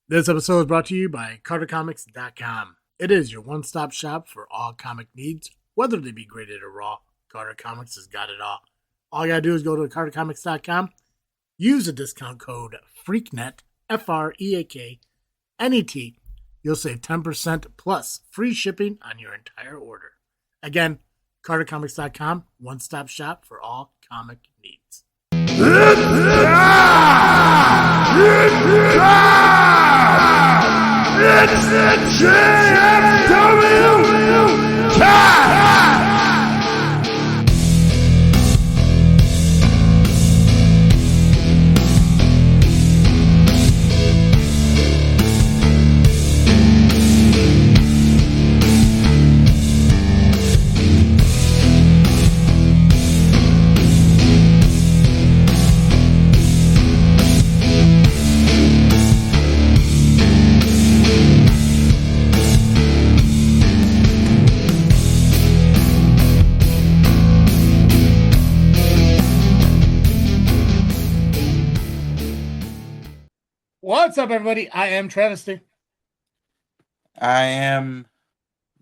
This episode is brought to you by CarterComics.com. It is your one-stop shop for all comic needs, whether they be graded or raw. Carter Comics has got it all. All you gotta do is go to CarterComics.com, use the discount code FREAKNET, FREAKNET. You'll save 10% plus free shipping on your entire order. Again, CarterComics.com, one-stop shop for all comic needs. It's the JFW Podcast! What's up, everybody? I am Travesty. I am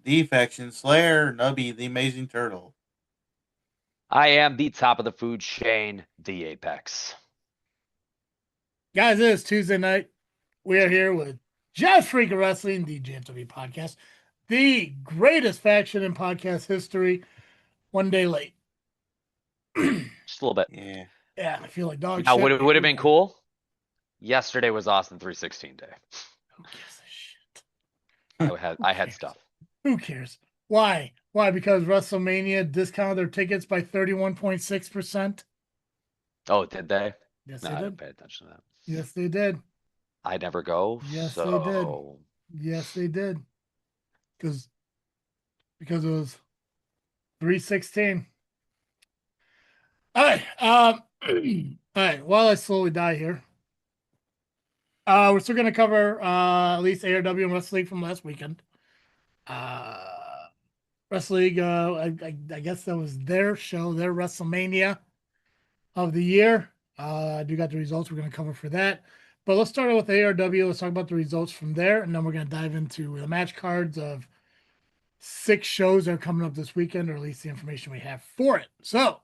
the Faction Slayer, Nubby, the Amazing Turtle. I am the top of the food chain, the Apex. Guys, it is Tuesday night. We are here with Just Freakin Wrestling, the JFW Podcast, the greatest faction in podcast history. One day late. Just a little bit. Yeah. Yeah, I feel like dog Now, shit. would have been cool. Yesterday was Austin 316 day. Who gives a shit? I had stuff. Who cares? Why? Why? Because WrestleMania discounted their tickets by 31.6%. Oh, did they? Yes, No, they I did. didn't pay attention to that. Yes, they did. I never go. Yes, so... they did. Yes, they did. Because it was 316. All right. All right. While I slowly die here, we're still going to cover at least ARW and Wrestle League from last weekend. Wrestle League, I guess that was their show, their WrestleMania of the year. I do got the results we're going to cover for that. But let's start out with ARW. Let's talk about the results from there, and then we're going to dive into the match cards of 6 shows that are coming up this weekend, or at least the information we have for it. So,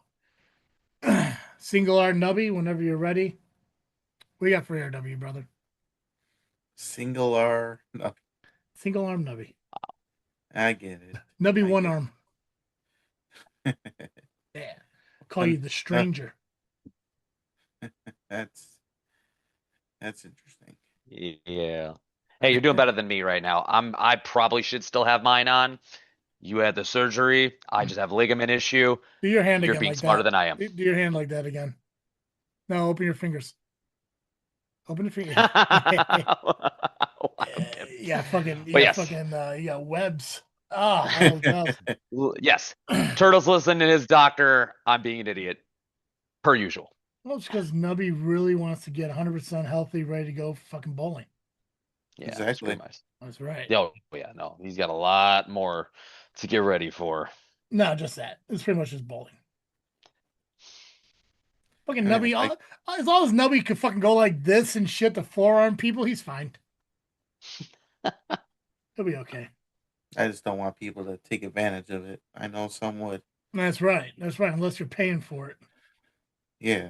Single R Nubby, whenever you're ready. What do you got for ARW, brother? Single R. No, Single arm Nubby. I get it. Nubby I one get arm. it. Yeah. I'll call you the stranger. That's interesting. Yeah. Hey, you're doing better than me right now. I probably should still have mine on. You had the surgery. I just have a ligament issue. Do your hand You're again being like smarter that. than I am. Do your hand like that again. No, open your fingers. Open your fingers. Yeah, fucking. But Yeah, yes. fucking. You got webs. Oh, Yes. Turtle's listening to his doctor. I'm being an idiot. Per usual. well, it's because Nubby really wants to get 100% healthy, ready to go fucking bowling. Yeah, Exactly. That's right. Oh, yeah, no. He's got a lot more to get ready for. No, just that. It's pretty much just bowling. Fucking Yeah, Nubby, as long as Nubby could fucking go like this and shit to forearm people, he's fine. He'll be okay. I just don't want people to take advantage of it. I know some would. That's right. That's right. Unless you're paying for it. Yeah.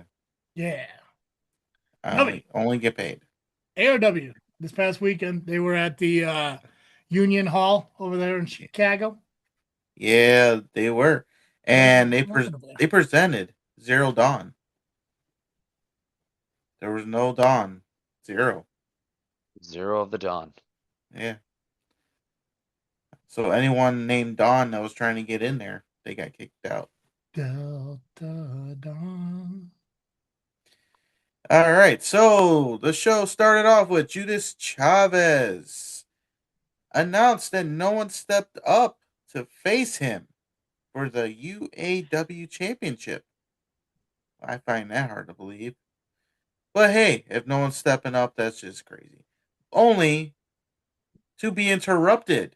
Yeah. I only get paid. ARW this past weekend, they were at the Union Hall over there in Chicago. Yeah, they were. And they presented Zero Dawn. There was no Dawn. Zero. Zero of the Dawn. Yeah. So anyone named Dawn that was trying to get in there, they got kicked out. Delta Dawn. All right. So the show started off with Judas Chavez announced that no one stepped up to face him for the UAW Championship. I find that hard to believe. But hey, if no one's stepping up, that's just crazy. Only to be interrupted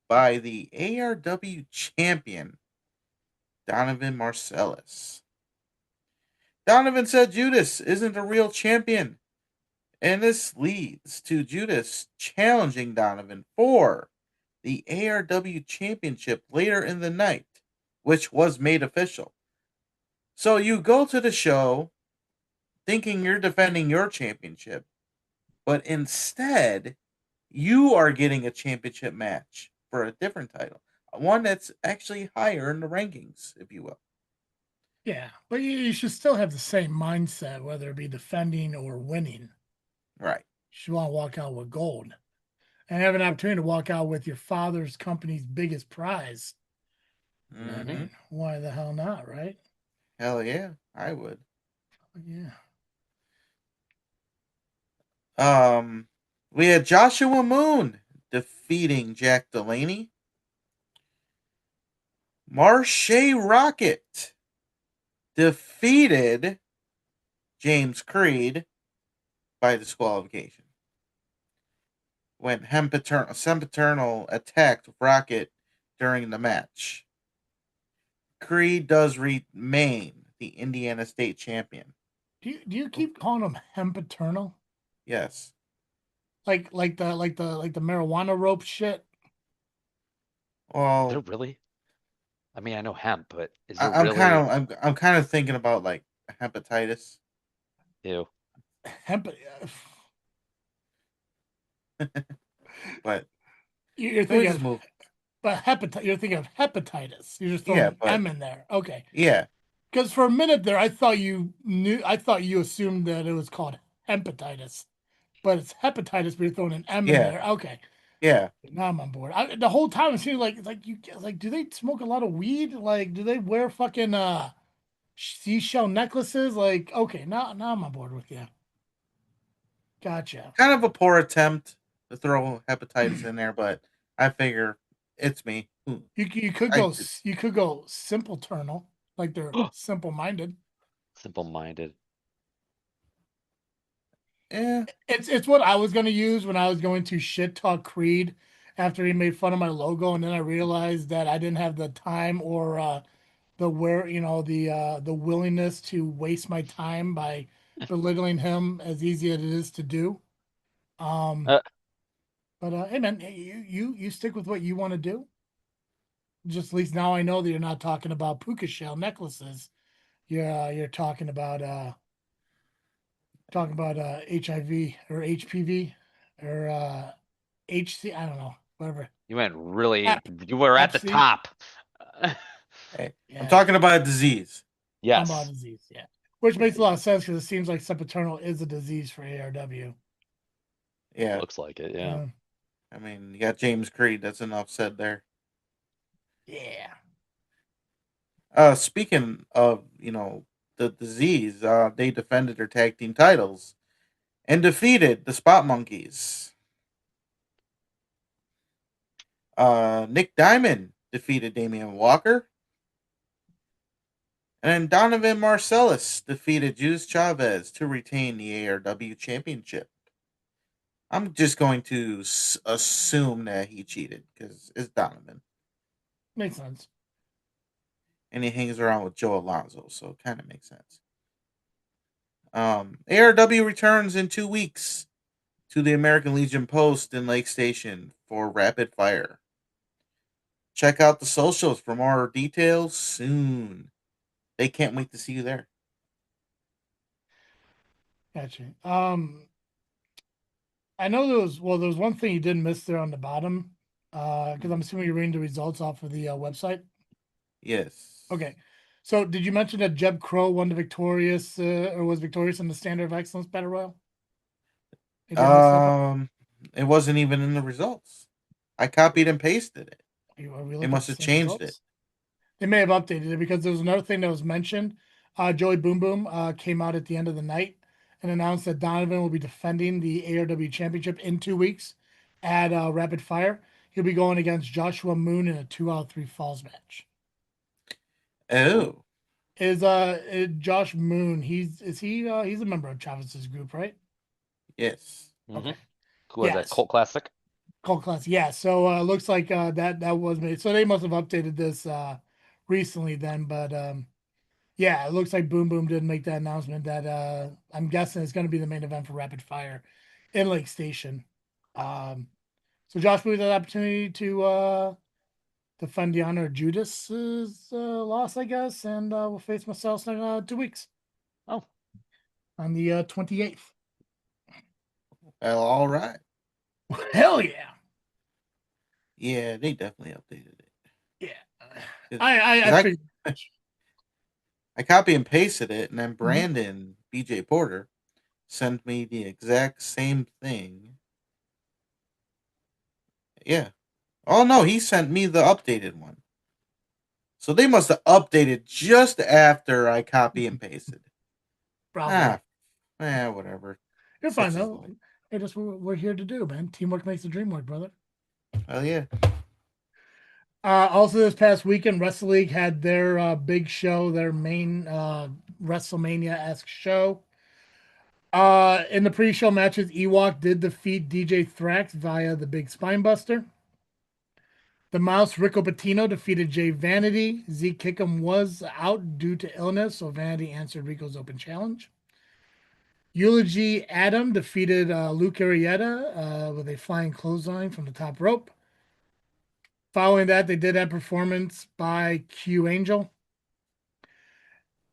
by the ARW champion, Donovan Marcellus. Donovan said Judas isn't a real champion And this leads to Judas challenging Donovan for the ARW Championship later in the night, which was made official. So you go to the show thinking you're defending your championship, but instead you are getting a championship match for a different title, one that's actually higher in the rankings, if you will. Yeah, but you should still have the same mindset, whether it be defending or winning. Right. You should want to walk out with gold and have an opportunity to walk out with your father's company's biggest prize. Mm-hmm. I mean, why the hell not, right? Hell yeah, I would. Yeah. We had Joshua Moon defeating Jack Delaney. Marche Rocket defeated James Creed by disqualification when Sempiternal attacked Rocket during the match. Creed does remain the Indiana State champion. Do you keep calling him Hempaternal? Yes. Like the marijuana rope shit? Is there Well, really? I mean, I know hemp, but is there I'm really? I'm kind of thinking about like hepatitis. Ew. Hemp. But You're can we thinking just of, move? but You're thinking of hepatitis. You're just throwing Yeah, an but M in there. Okay. yeah, Because for a minute there, I thought you knew. I thought you assumed that it was called hepatitis, but it's hepatitis. But you're throwing an M in yeah, there. Okay. yeah. Now I'm on board. The whole time it seems like do they smoke a lot of weed? Like, do they wear fucking seashell necklaces? Like, okay, now I'm on board with you. Gotcha. Kind of a poor attempt to throw hepatitis in there, but I figure it's me. You could I go simple turnal, like they're simple minded. Simple-minded. yeah, It's what I was gonna use when I was going to shit talk Creed after he made fun of my logo, and then I realized that I didn't have the time or the willingness to waste my time by belittling him as easy as it is to do. Um, Uh, but hey man, you stick with what you want to do. Just at least now I know that you're not talking about puka shell necklaces. You're talking about HIV or HPV or HC. I don't know, whatever. you went really. Hep, You were at Hep the C. top. hey, I'm Yeah, talking about a disease. I'm about Yes. disease. Yeah, which makes a lot of sense because it seems like sempiternal is a disease for ARW. Yeah, Looks like it. Yeah. I mean, you got James Creed. That's enough said there. Yeah. Speaking of the disease, they defended their tag team titles and defeated the Spot Monkeys. Nick Diamond defeated Damian Walker. And Donovan Marcellus defeated Judas Chavez to retain the ARW Championship. I'm just going to assume that he cheated because it's Donovan. Makes sense. And he hangs around with Joe Alonzo, so it kind of makes sense. ARW returns in 2 weeks to the American Legion Post in Lake Station for Rapid Fire. Check out the socials for more details soon. They can't wait to see you there. Gotcha. I know there was one thing you didn't miss there on the bottom, because I'm assuming you're reading the results off of the website. Yes. Okay. So did you mention that Jeb Crow won the victorious or was victorious in the Standard of Excellence Battle Royal? You didn't miss that part? It wasn't even in the results. I copied and pasted it. Are we They looking must at have the same changed results? it. They may have updated it because there was another thing that was mentioned. Joey Boom Boom came out at the end of the night and announced that Donovan will be defending the ARW Championship in 2 weeks at Rapid Fire. He'll be going against Joshua Moon in a 2-out-of-3 falls match. Oh. Is Josh Moon? He's a member of Chavez's group, right? Yes. Okay. Who was that? Yes. Cult Classic? Cult class. Yeah. So looks like that was made. So they must have updated this recently then, but Yeah, it looks like Boom Boom did make that announcement that I'm guessing it's going to be the main event for Rapid Fire in Lake Station. Um, so Josh, we had the opportunity to defend the honor of Judas's loss, I guess, and we'll face myself in 2 weeks Oh, on the 28th. Well, all right. Hell yeah. Yeah, they definitely updated it. Yeah. 'Cause- I 'cause figured. I copy and pasted it, and then Mhm. Brandon BJ Porter sent me the exact same thing. Yeah. Oh no, he sent me the updated one. So they must have updated just after I copy and pasted. Probably. Whatever. You're fine Such is though. life. Hey, that's what we're here to do, man. Teamwork makes the dream work, brother. Hell yeah. Also, this past weekend, Wrestle League had their big show, their main WrestleMania-esque show. In the pre-show matches, Ewok did defeat DJ Thrax via the Big Spinebuster. The Mouse Rico Patino defeated Jay Vanity. Zeke Kickham was out due to illness, so Vanity answered Rico's open challenge. Eulogy Adam defeated Luke Arietta with a flying clothesline from the top rope. Following that, they did have performance by Q Angel.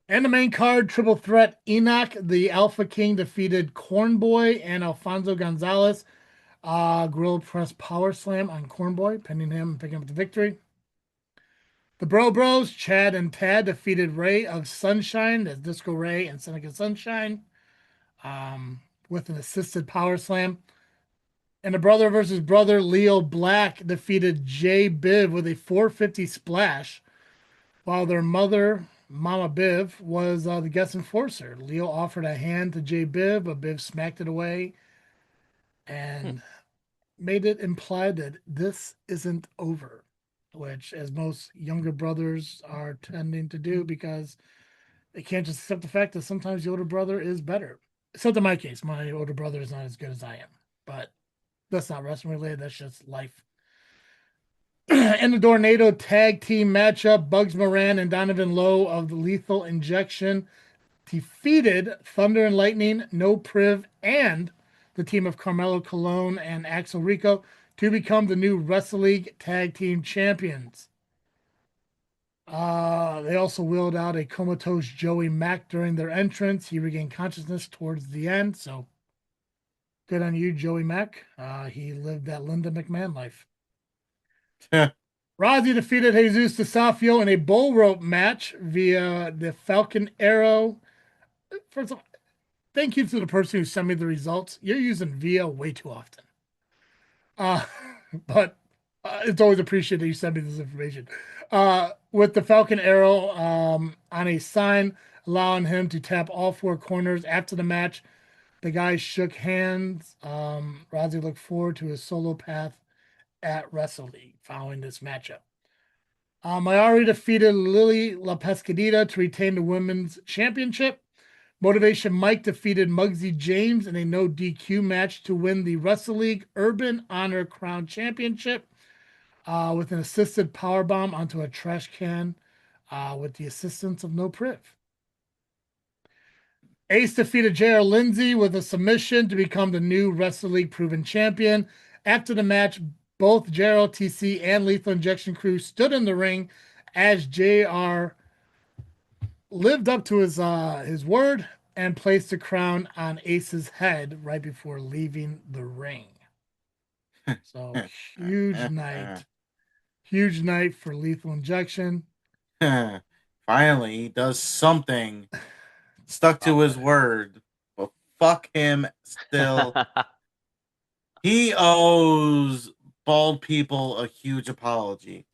And the main card, Triple Threat, Enoch, the Alpha King, defeated Cornboy and Alfonso Gonzalez. Grill press power slam on Cornboy, pinning him and picking up the victory. The Bro Bros, Chad and Tad, defeated Ray of Sunshine, that's Disco Ray and Seneca Sunshine, with an assisted power slam. And the brother versus brother, Leo Black, defeated Jay Biv with a 450 splash, while their mother, Mama Biv, was the guest enforcer. Leo offered a hand to Jay Biv, but Biv smacked it away and made it imply that this isn't over, which, as most younger brothers are tending to do, because they can't just accept the fact that sometimes the older brother is better. Except in my case, my older brother is not as good as I am, but that's not wrestling related. That's just life. In the Tornado tag team matchup, Bugs Moran and Donovan Lowe of the Lethal Injection defeated Thunder and Lightning, No Priv, and the team of Carmelo Colon and Axel Rico to become the new Wrestle League Tag Team Champions. They also wheeled out a comatose Joey Mack during their entrance. He regained consciousness towards the end, so good on you, Joey Mack. He lived that Linda McMahon life. Rozzy defeated Jesus DeSafio in a bull rope match via the Falcon Arrow. First of all, thank you to the person who sent me the results. You're using VIA way too often. But it's always appreciated that you send me this information. With the Falcon Arrow on a sign, allowing him to tap all four corners after the match. The guys shook hands. Rozzy looked forward to his solo path at Wrestle League following this matchup. Mayari defeated Lily La Pescadita to retain the women's championship. Motivation Mike defeated Muggsy James in a no DQ match to win the Wrestle League Urban Honor Crown Championship with an assisted powerbomb onto a trash can with the assistance of No Priv. Ace defeated JR Lindsay with a submission to become the new Wrestle League Proven Champion. After the match, both JRLTC and Lethal Injection crew stood in the ring as JR lived up to his word and placed the crown on Ace's head right before leaving the ring. So huge night for Lethal Injection. Finally, he does something. Stuck to his word. But fuck him still. He owes bald people a huge apology.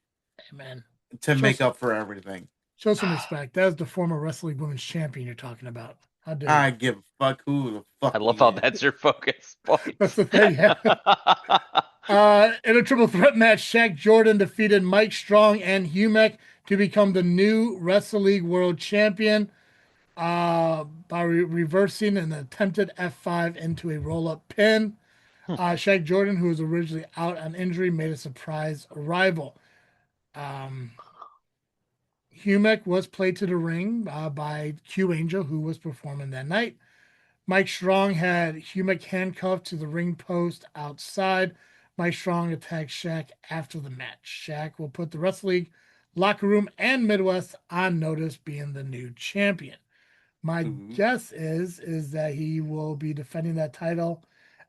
Amen. To make up for everything. Show some respect. That is the former Wrestle League Women's Champion you're talking about. How dare I you? give a fuck who the fuck. I love how that's your focus point. That's the thing. Yeah. In a triple threat match, Shaq Jordan defeated Mike Strong and Humek to become the new Wrestle League World Champion by reversing an attempted F5 into a roll-up pin. Shaq Jordan, who was originally out on injury, made a surprise arrival. Humek was played to the ring by Q Angel, who was performing that night. Mike Strong had Humek handcuffed to the ring post outside. Mike Strong attacked Shaq after the match. Shaq will put the Wrestle League locker room and Midwest on notice, being the new champion. My guess is that he will be defending that title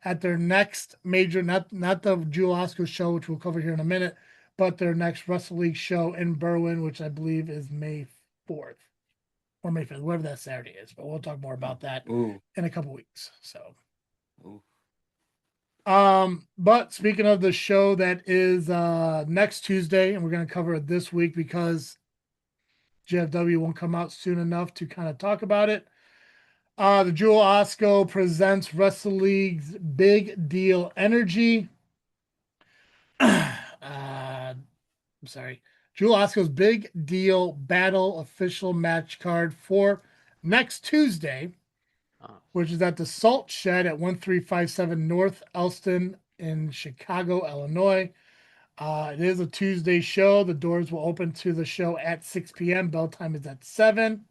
at their next major, not the Jewel Osco show, which we'll cover here in a minute, but their next Wrestle League show in Berwyn, which I believe is May 4th or May 5th, whatever that Saturday is. But we'll talk more about that in a couple weeks. So, but speaking of the show that is next Tuesday, and we're going to cover it this week because JFW won't come out soon enough to kind of talk about it. The Jewel Osco presents Wrestle League's Big Deal Energy. I'm sorry. Jewel Osco's Big Deal Battle official match card for next Tuesday, which is at the Salt Shed at 1357 North Elston in Chicago, Illinois. It is a Tuesday show. The doors will open to the show at 6 p.m. Bell time is at 7.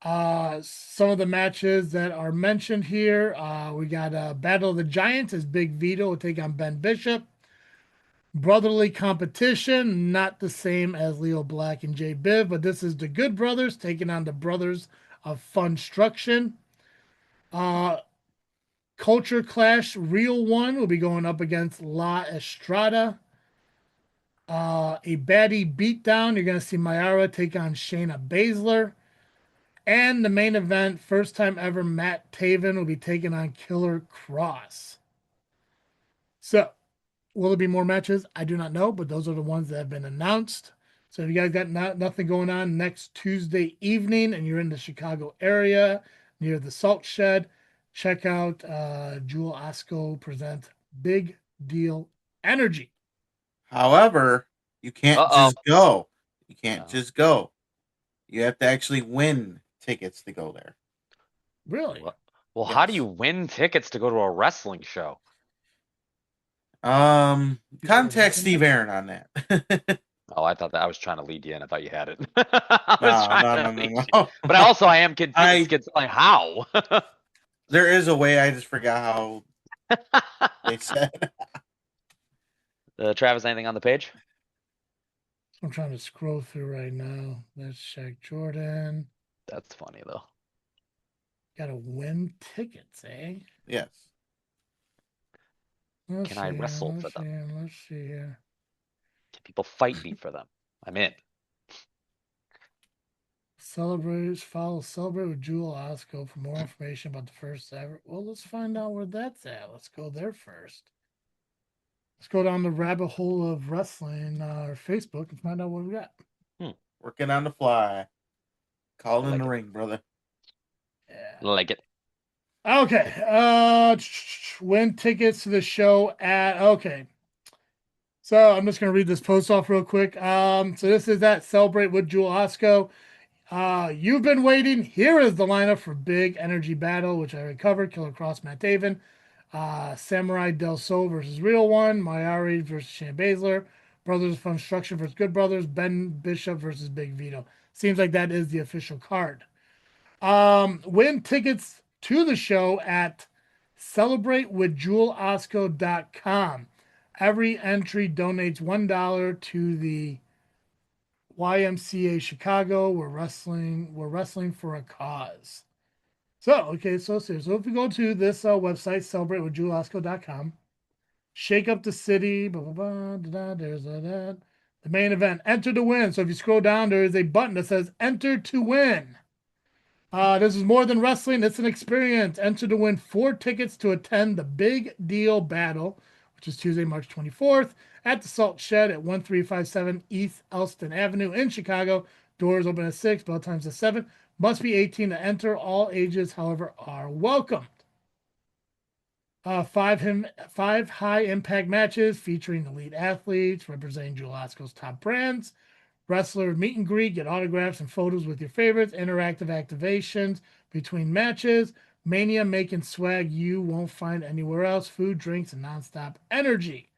Some of the matches that are mentioned here, we got Battle of the Giants as Big Vito will take on Ben Bishop. Brotherly competition, not the same as Leo Black and Jay Biv, but this is the Good Brothers taking on the Brothers of Funstruction. Culture Clash Real One will be going up against La Estrada. A baddie beatdown, you're going to see Mayara take on Shayna Baszler. And the main event, first time ever, Matt Taven will be taking on Killer Cross. So, will there be more matches? I do not know, but those are the ones that have been announced. So if you guys got nothing going on next Tuesday evening and you're in the Chicago area near the Salt Shed, check out Jewel Osco present Big Deal Energy. However, you can't just go. You can't just go. You have to actually win tickets to go there. Really? Well, how do you win tickets to go to a wrestling show? Contact Steve Aaron on that. Oh, I thought that I was trying to lead you in. I thought you had it. No. But I am confused. Like, how? There is a way. I just forgot how they said. Travis, anything on the page? I'm trying to scroll through right now. Let's check Jordan. That's funny, though. Gotta win tickets, eh? Yes. Can I wrestle for them? Let's see here. Can people fight me for them? I'm in. Celebrate with Jewel Osco for more information about the first ever. Well, let's find out where that's at. Let's go there first. Let's go down the rabbit hole of wrestling or Facebook and find out what we got. Working on the fly. Call in the ring, brother. Yeah. Like it. Okay. Win tickets to the show okay. So I'm just gonna read this post off real quick. So this is at Celebrate with Jewel Osco. You've been waiting. Here is the lineup for Big Energy Battle, which I already covered. Killer Cross, Matt Taven. Samurai Del Sol versus Real One. Mayari versus Shayna Baszler. Brothers of Funstruction versus Good Brothers. Ben Bishop versus Big Vito. Seems like that is the official card. Win tickets to the show at celebratewithjewelosco.com. Every entry donates $1 to the YMCA Chicago. We're wrestling for a cause. So if we go to this website, celebratewithjewelosco.com, shake up the city, blah, blah, blah, there's that. The main event, enter to win. So if you scroll down, there is a button that says enter to win. This is more than wrestling. It's an experience. Enter to win 4 tickets to attend the Big Deal Battle, which is Tuesday, March 24th at the Salt Shed at 1357 East Elston Avenue in Chicago. Doors open at 6, bell times at 7. Must be 18 to enter. All ages, however, are welcomed. 5 high-impact matches featuring elite athletes representing Jewel Osco's top brands. Wrestler meet and greet, get autographs and photos with your favorites. Interactive activations between matches. Mania making swag you won't find anywhere else. Food, drinks, and nonstop energy.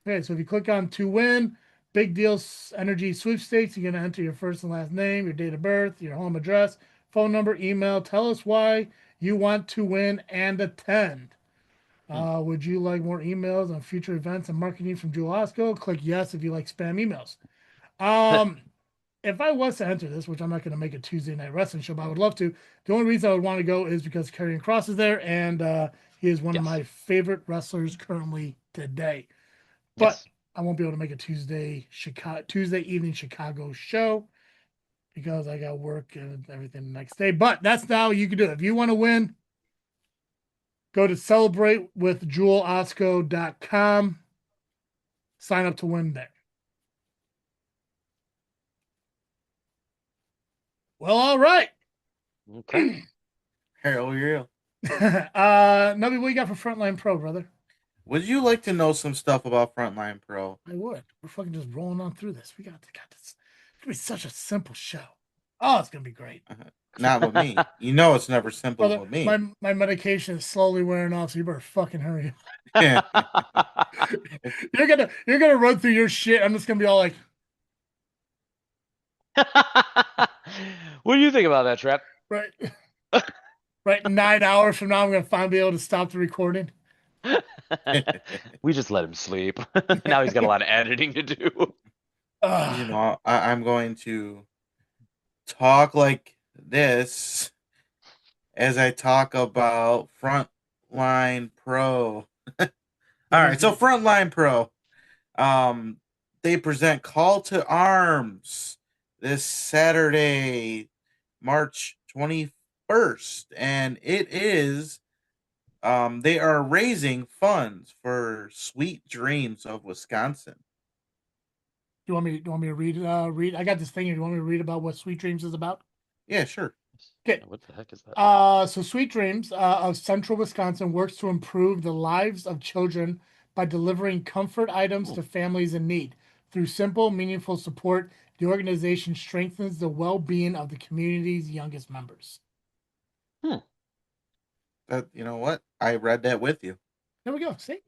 Okay, so if you click on to win, Big Deals Energy Sweepstakes. You're going to enter your first and last name, your date of birth, your home address, phone number, email. Tell us why you want to win and attend. Would you like more emails on future events and marketing from Jewel Osco? Click yes if you like spam emails. If I was to enter this, which I'm not going to make a Tuesday night wrestling show, but I would love to. The only reason I would want to go is because Karrion Kross is there, and he is one of my favorite wrestlers currently today. But I won't be able to make a Tuesday evening Chicago show because I got work and everything the next day. But that's now you can do it. If you want to win, go to celebratewithjewelosco.com. Sign up to win there. Well, all right. Okay. Hell yeah. Nubby, what you got for Frontline Pro, brother? Would you like to know some stuff about Frontline Pro? I would. We're fucking just rolling on through this. We got this. It's gonna be such a simple show. Oh, it's gonna be great. Not with me. You know it's never simple Brother, with me. my medication is slowly wearing off, so you better fucking hurry. Yeah. You're gonna run through your shit. I'm just gonna be all like, What do you think about that, Trap? right, right. 9 hours from now, I'm gonna finally be able to stop the recording. We just let him sleep. Now he's got a lot of editing to do. You know, I'm going to talk like this as I talk about Frontline Pro. All right, so Frontline Pro, they present Call to Arms this Saturday, March 21st, and it is they are raising funds for Sweet Dreams of Wisconsin. Do you want me to read? Read. I got this thing. Do you want me to read about what Sweet Dreams is about? Yeah, sure. Okay. What the heck is that? So Sweet Dreams of Central Wisconsin works to improve the lives of children by delivering comfort items to families in need. Through simple, meaningful support, the organization strengthens the well-being of the community's youngest members. You know what? I read that with you. There we go. See?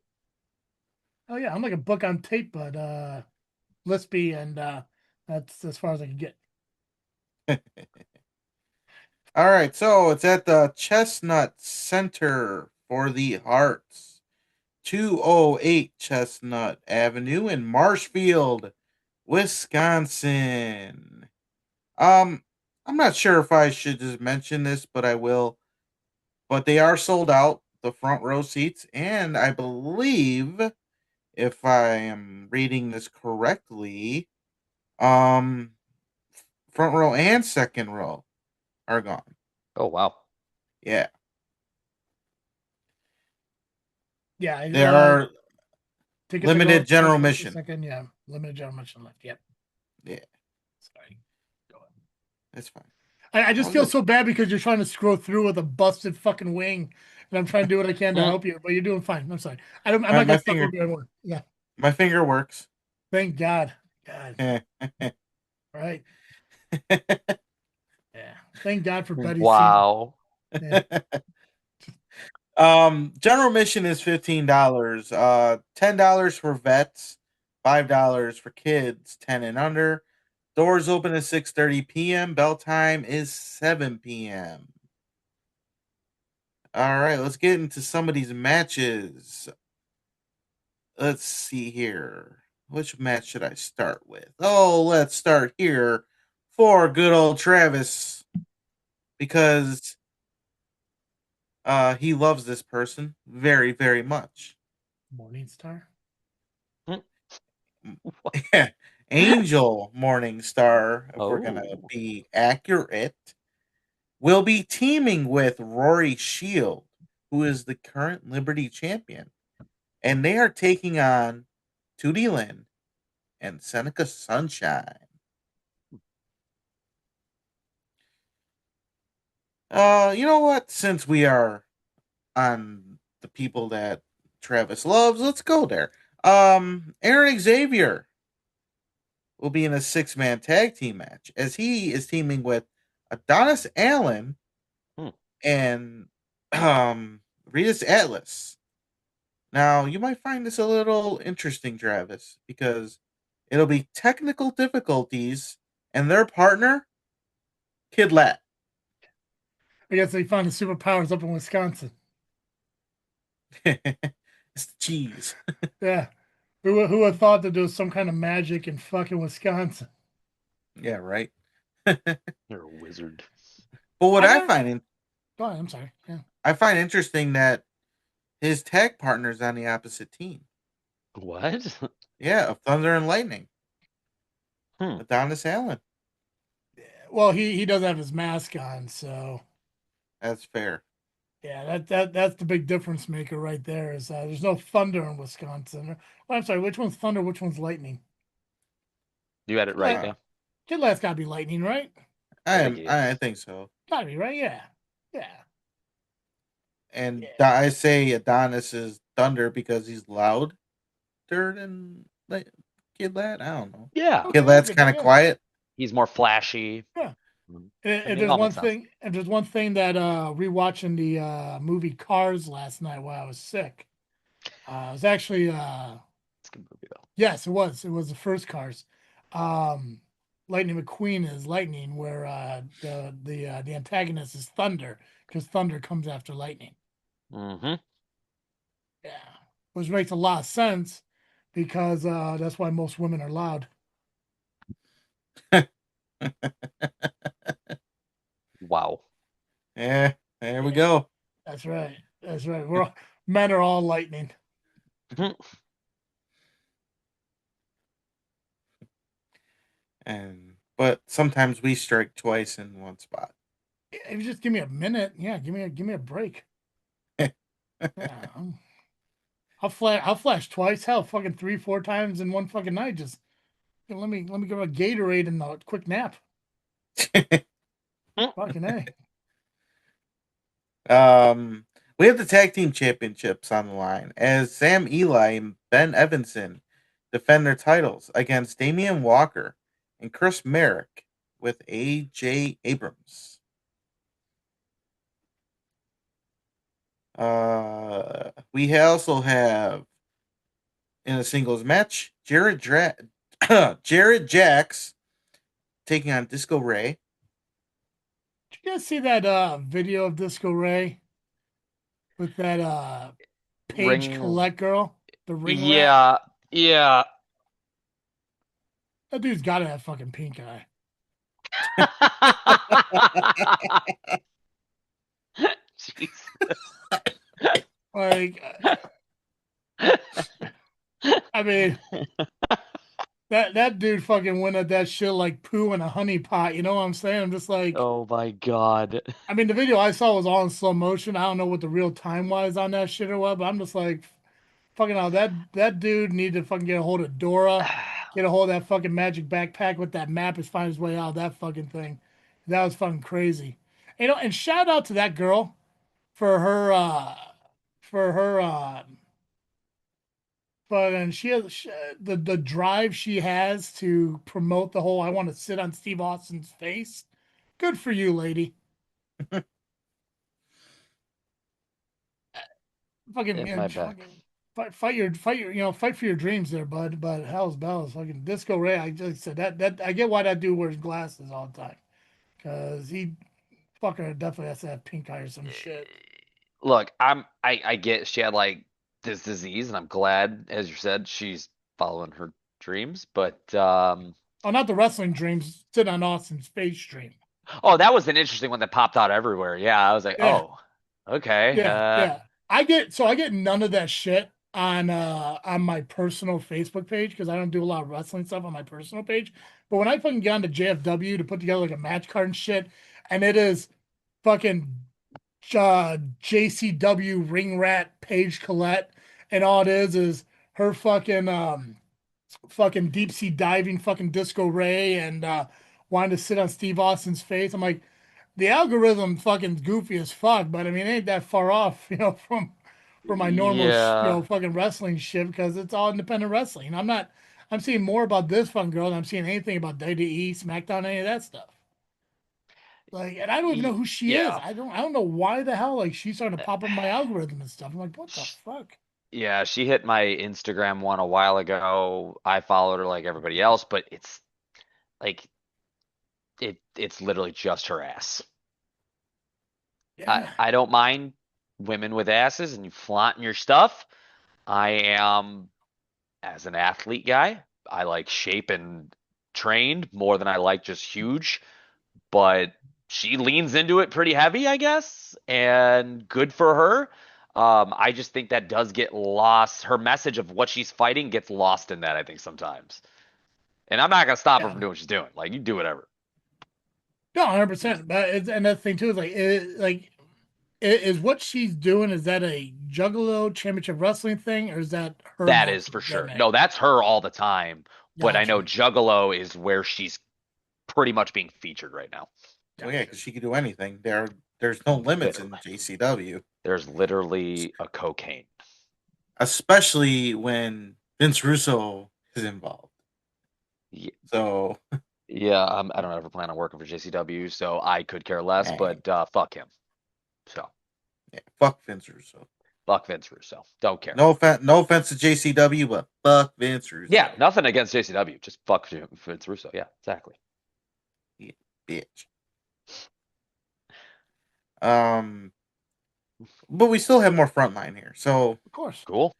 Oh yeah, I'm like a book on tape, but lispy, and that's as far as I can get. All right, so it's at the Chestnut Center for the Arts, 208 Chestnut Avenue in Marshfield, Wisconsin. I'm not sure if I should just mention this, but I will. But they are sold out, the front row seats, and I believe, if I am reading this correctly, front row and second row are gone. Oh wow. Yeah. Yeah, There are limited general mission. Second, yeah, limited general mission left. Yep. Yeah. Sorry. Go ahead. That's fine. I just feel so bad because you're trying to scroll through with a busted fucking wing, and I'm trying to do what I can to help you, but you're doing fine. I'm sorry. I'm not gonna stop you anymore. Yeah. My finger works. Thank God. God. Right. Yeah. Thank God for Betty. Wow. Yeah. General admission is $15. $10 for vets, $5 for kids 10 and under. Doors open at 6:30 p.m. Bell time is 7 p.m. All right, let's get into some of these matches. Let's see here. Which match should I start with? Oh, let's start here for good old Travis, because he loves this person very, very much. Morningstar. Yeah. Angel Morningstar, if we're going to be accurate, will be teaming with Rory Shield, who is the current Liberty champion. And they are taking on Tootie Lynn and Seneca Sunshine. You know what? Since we are on the people that Travis loves, let's go there. Aaron Xavier will be in a 6-man tag team match as he is teaming with Adonis Allen and Regis Atlas. Now, you might find this a little interesting, Travis, because It'll be technical difficulties, and their partner, Kid Lat. I guess they found the superpowers up in Wisconsin. It's the cheese. Yeah. Who would have thought that there was some kind of magic in fucking Wisconsin? Yeah, right. You're a wizard. But what I I know- find Go ahead, I'm sorry. Yeah. I find interesting that his tag partner's on the opposite team. What? Yeah, of Thunder and Lightning. Hmm. Adonis Allen. Well, he doesn't have his mask on, so That's fair. yeah, that's the big difference maker right there. Is there's no thunder in Wisconsin. Well, I'm sorry, which one's thunder? Which one's lightning? You had it right, Yeah. yeah. Kid Lat's got to be lightning, right? I think so. Got to be right. Yeah, yeah. And Yeah. I say Adonis is Thunder because he's louder than Kid Lat. I don't know. Yeah. Okay, Kid Lat's okay, kind of yeah. quiet. He's more flashy. Yeah. Mhm. And, I mean, it there's all one makes sense. thing, and there's one thing that rewatching the movie Cars last night while I was sick. It was actually It's a good movie, though. yes, it was. It was the first Cars. Lightning McQueen is Lightning, where the antagonist is Thunder, because Thunder comes after Lightning. Mm-hmm. Yeah, which makes a lot of sense because that's why most women are loud. Wow. Yeah, there we go. That's right. That's right. Men are all Lightning. But sometimes we strike twice in one spot. If you just give me a minute, yeah, give me a break. Yeah, I'll flash twice. Hell, fucking 3-4 times in one fucking night. Just let me give a Gatorade and a quick nap. Fucking A. We have the tag team championships on the line as Sam Eli and Ben Evanson defend their titles against Damian Walker and Chris Merrick with AJ Abrams. We also have in a singles match Jared Jacks taking on Disco Ray. Did you guys see that video of Disco Ray with that Paige Ring. Collette girl? The ring rat? Yeah. Yeah. That dude's got to have fucking pink eye. Jesus. Like, I mean, that dude fucking went at that shit like poo in a honey pot. You know what I'm saying? I'm just like, Oh my God. I mean, the video I saw was all in slow motion. I don't know what the real time was on that shit or what, but I'm just like, fucking hell, that dude needed to fucking get a hold of Dora, get a hold of that fucking magic backpack with that map, and find his way out of that fucking thing. That was fucking crazy. You know, and shout out to that girl for her but and she has the drive she has to promote the whole I want to sit on Steve Austin's face. Good for you, lady. Fucking, Hit you know, my back. fight for your dreams there, bud. But hell's bells, fucking Disco Ray. I just said that I get why that dude wears glasses all the time, because he fucker definitely has to have pink eye or some shit. Look, I get she had like this disease, and I'm glad, as you said, she's following her dreams. But Oh, not the wrestling dreams. Sit on Austin's face dream. oh, that was an interesting one that popped out everywhere. Yeah, I was like, Yeah. oh, okay. Yeah. I get none of that shit on my personal Facebook page because I don't do a lot of wrestling stuff on my personal page. But when I fucking get onto JFW to put together like a match card and shit, and it is fucking JCW ring rat Paige Collette, and all it is her fucking deep sea diving fucking Disco Ray and wanting to sit on Steve Austin's face. I'm like, the algorithm fucking goofy as fuck, but I mean, it ain't that far off, from my normal, Yeah. fucking wrestling shit, because it's all independent wrestling. I'm seeing more about this fucking girl than I'm seeing anything about WWE, SmackDown, any of that stuff. Like, and I don't even know who she is. Yeah. I don't know why the hell, like, she's starting to pop up my algorithm and stuff. I'm like, what the fuck? Yeah, she hit my Instagram one a while ago. I followed her like everybody else, but it's like it's literally just her ass. Yeah. I don't mind women with asses and you flaunting your stuff. I am, as an athlete guy, I like shape and trained more than I like just huge, but she leans into it pretty heavy, I guess, and good for her. I just think that does get lost. Her message of what she's fighting gets lost in that, I think, sometimes. And I'm not gonna stop her Yeah. from doing what she's doing. Like, you do whatever. No, 100%. But it's, and that thing too is is what she's doing, is that a Juggalo Championship Wrestling thing, or is that her That match is for with sure. Jedi? No, that's her all the time. But I know Gotcha. Juggalo is where she's pretty much being featured right now. Well, yeah, because she can do anything. There's no limits in JCW, There's literally a cocaine. especially when Vince Russo is involved. Yeah, So yeah, I don't ever plan on working for JCW, so I could care less, Dang. but fuck him. So, yeah, fuck Vince Russo. fuck Vince Russo. Don't care. No offense to JCW, but fuck Vince Russo. Yeah, nothing against JCW. Just fuck Vince Russo. Yeah, exactly. Yeah, bitch. But we still have more frontline here. So, Of course. Cool.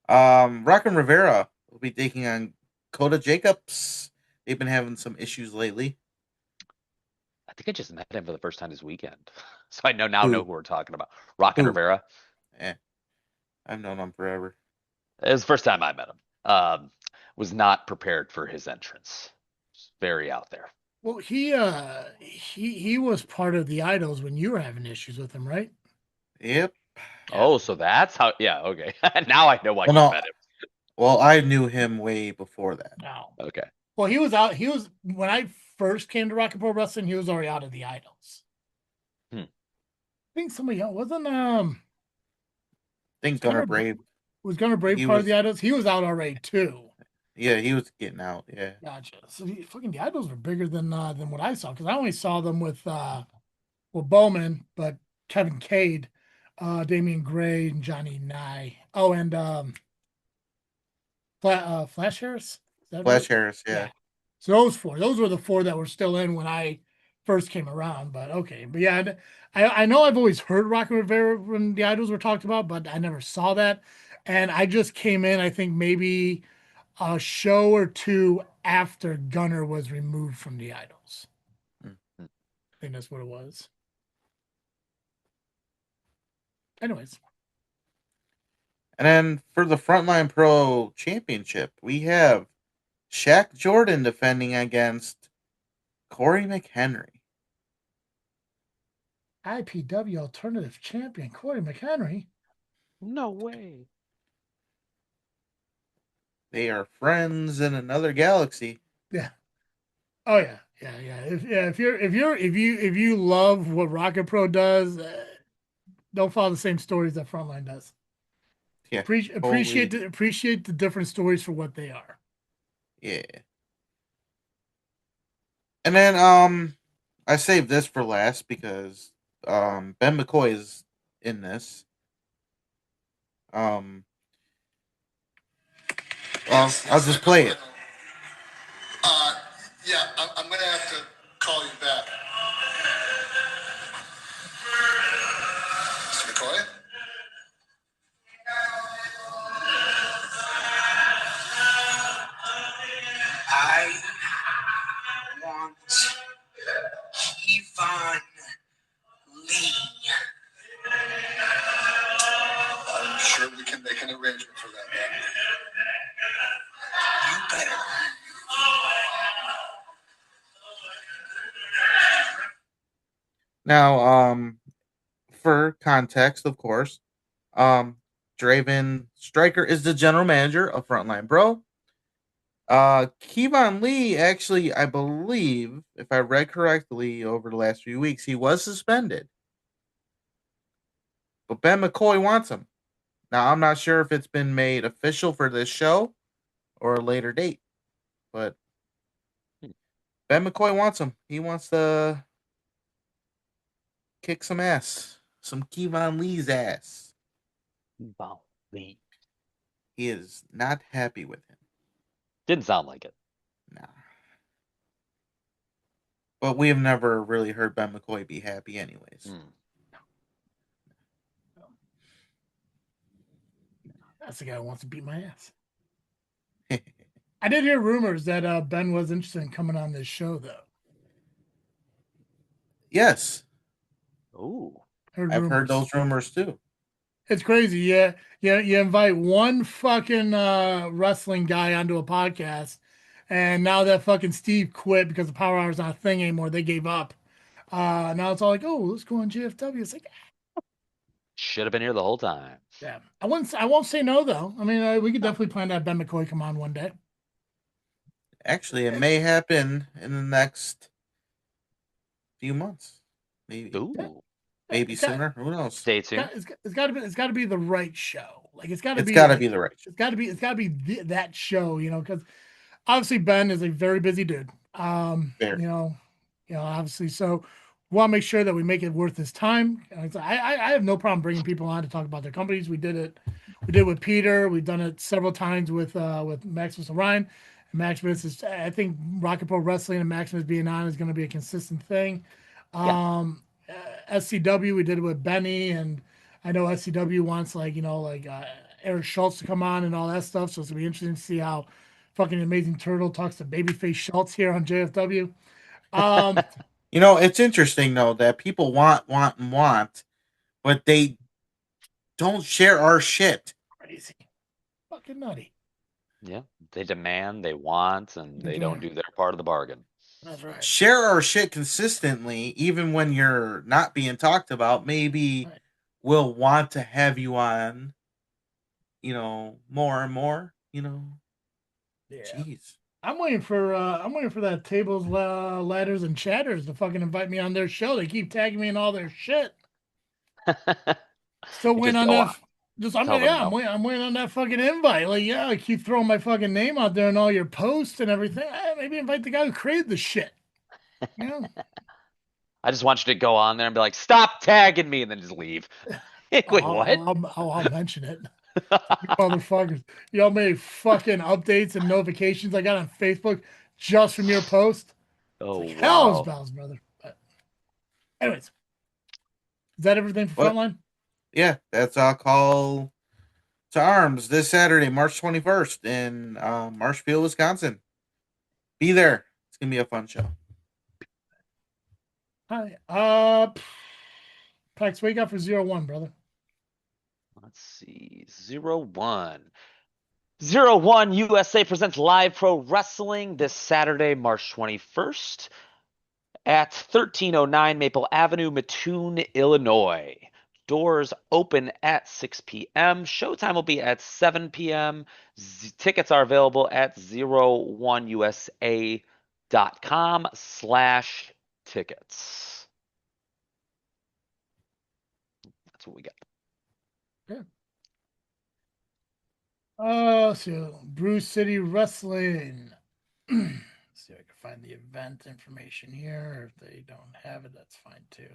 Rockin' Rivera will be taking on Coda Jacobs. They've been having some issues lately. I think I just met him for the first time this weekend. So I know Who? who we're talking about. Rockin' Who? Rivera. I've known him forever. It was the first time I met him. Was not prepared for his entrance. Very out there. Well, he was part of the Idols when you were having issues with him, right? Yep. Oh, so that's how. Yeah, okay. Now I know why Well, you no. met him. Well, I knew him way before that. No. Okay. Well, he was out. He was when I first came to Rock and Pro Wrestling. He was already out of the Idols. I think somebody else wasn't. I think Gunner Brave. Was Gunner Brave part of the Idols? He was out already too. Yeah, he was getting out. Yeah. Gotcha. So fucking the Idols were bigger than what I saw, because I only saw them with Bowman, but Kevin Cade, Damian Gray, and Johnny Nye. Oh, and Flash Harris. Is that Flash right? Harris. Yeah. So those were the four that were still in when I first came around. But okay, but yeah, I know I've always heard Rock and Rivera when the Idols were talked about, but I never saw that. And I just came in, I think maybe a show or two after Gunner was removed from the Idols. Mm-hmm. I think that's what it was. Anyways. And then for the Frontline Pro Championship, we have Shaq Jordan defending against Corey McHenry. IPW Alternative Champion Corey McHenry. No way. They are friends in another galaxy. Yeah. Oh yeah. If you love what Rocket Pro does, don't follow the same stories that Frontline does. Yeah. Appreciate the different stories for what they are. Yeah. And then I saved this for last because Ben McCoy is in this. Well, I'll just play it. Yeah, I'm going to have to call you back. Mr. McCoy? I want Yvonne Lee. I'm sure we can make an arrangement for that, man. You better. Now, for context, of course, Draven Stryker is the general manager of Frontline Pro. Kevon Lee, actually, I believe, if I read correctly over the last few weeks, he was suspended. But Ben McCoy wants him. Now, I'm not sure if it's been made official for this show or a later date. But Ben McCoy wants him. He wants to kick some ass. Some Kevon Lee's ass. Wow. Lee. He is not happy with him. Didn't sound like it. Nah. But we have never really heard Ben McCoy be happy anyways. Mm. That's the guy who wants to beat my ass. I did hear rumors that Ben was interested in coming on this show, though. Yes. Ooh. I've heard those rumors too. It's crazy. Yeah. You invite one fucking wrestling guy onto a podcast, and now that fucking Steve quit because the Power Hour's not a thing anymore. They gave up. Now it's all like, oh, let's go on JFW. It's like, Should have been here the whole time. yeah. I won't say no though. I mean, we could definitely plan to have Ben McCoy come on one day. Actually, it may happen in the next few months. Maybe. Ooh. Maybe sooner. Who knows? Stay tuned. It's got to be the right show. Like it's got to be the right show. It's got to be that show, because obviously Ben is a very busy dude. Very. Obviously, so we want to make sure that we make it worth his time. I have no problem bringing people on to talk about their companies. We did with Peter. We've done it several times with Maximus Orion. And Maximus is, I think, Rocket Pro Wrestling and Maximus being on is going to be a consistent thing. SCW, we did it with Benny, and I know SCW wants Eric Schultz to come on and all that stuff. So it's gonna be interesting to see how fucking Amazing Turtle talks to Babyface Schultz here on JFW. It's interesting though that people want, but they don't share our shit. Crazy, fucking nutty. Yeah, they demand, they want, and they don't do their part of the bargain. That's right. Share our shit consistently, even when you're not being talked about. Maybe we'll want to have you on, more and more. Yeah. Jeez. I'm waiting for that tables, ladders, and chatters to fucking invite me on their show. They keep tagging me in all their shit. Still waiting on that. I'm waiting on that fucking invite. I keep throwing my fucking name out there in all your posts and everything. Maybe invite the guy who created the shit. I just want you to go on there and be like, "Stop tagging me," and then just leave. Wait, what? I'll mention it. You motherfuckers, y'all made fucking updates and notifications I got on Facebook just from your post. Oh, hell's bells, brother. But anyways, is that everything for Frontline? Yeah, that's our call to arms this Saturday, March 21st in Marshfield, Wisconsin. Be there. It's going to be a fun show. Hi. Pax, what you got for 0-1, brother? Let's see. 0-1. 0-1 USA presents live pro wrestling this Saturday, March 21st at 1309 Maple Avenue, Mattoon, Illinois. Doors open at 6 p.m. Showtime will be at 7 p.m. Tickets are available at 01usa.com/tickets. That's what we got. Yeah. So Brew City Wrestling. Let's see if I can find the event information here. If they don't have it, that's fine too.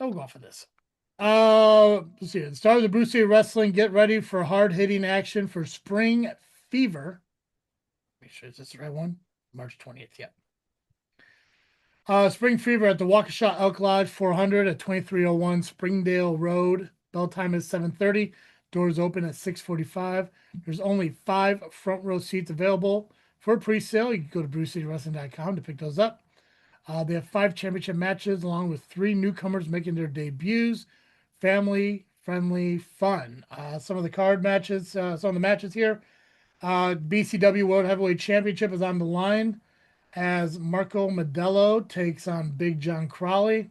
I'll go off of this. Let's see. The start of the Brew City Wrestling. Get ready for hard-hitting action for Spring Fever. Make sure it's the right one. March 20th. Yep. Spring Fever at the Waukesha Elk Lodge 400 at 2301 Springdale Road. Bell time is 7:30. Doors open at 6:45. There's only 5 front row seats available for pre-sale. You can go to brewcitywrestling.com to pick those up. They have 5 championship matches along with 3 newcomers making their debuts. Family friendly fun. Some of the matches here. BCW World Heavyweight Championship is on the line as Marco Modelo takes on Big John Crowley.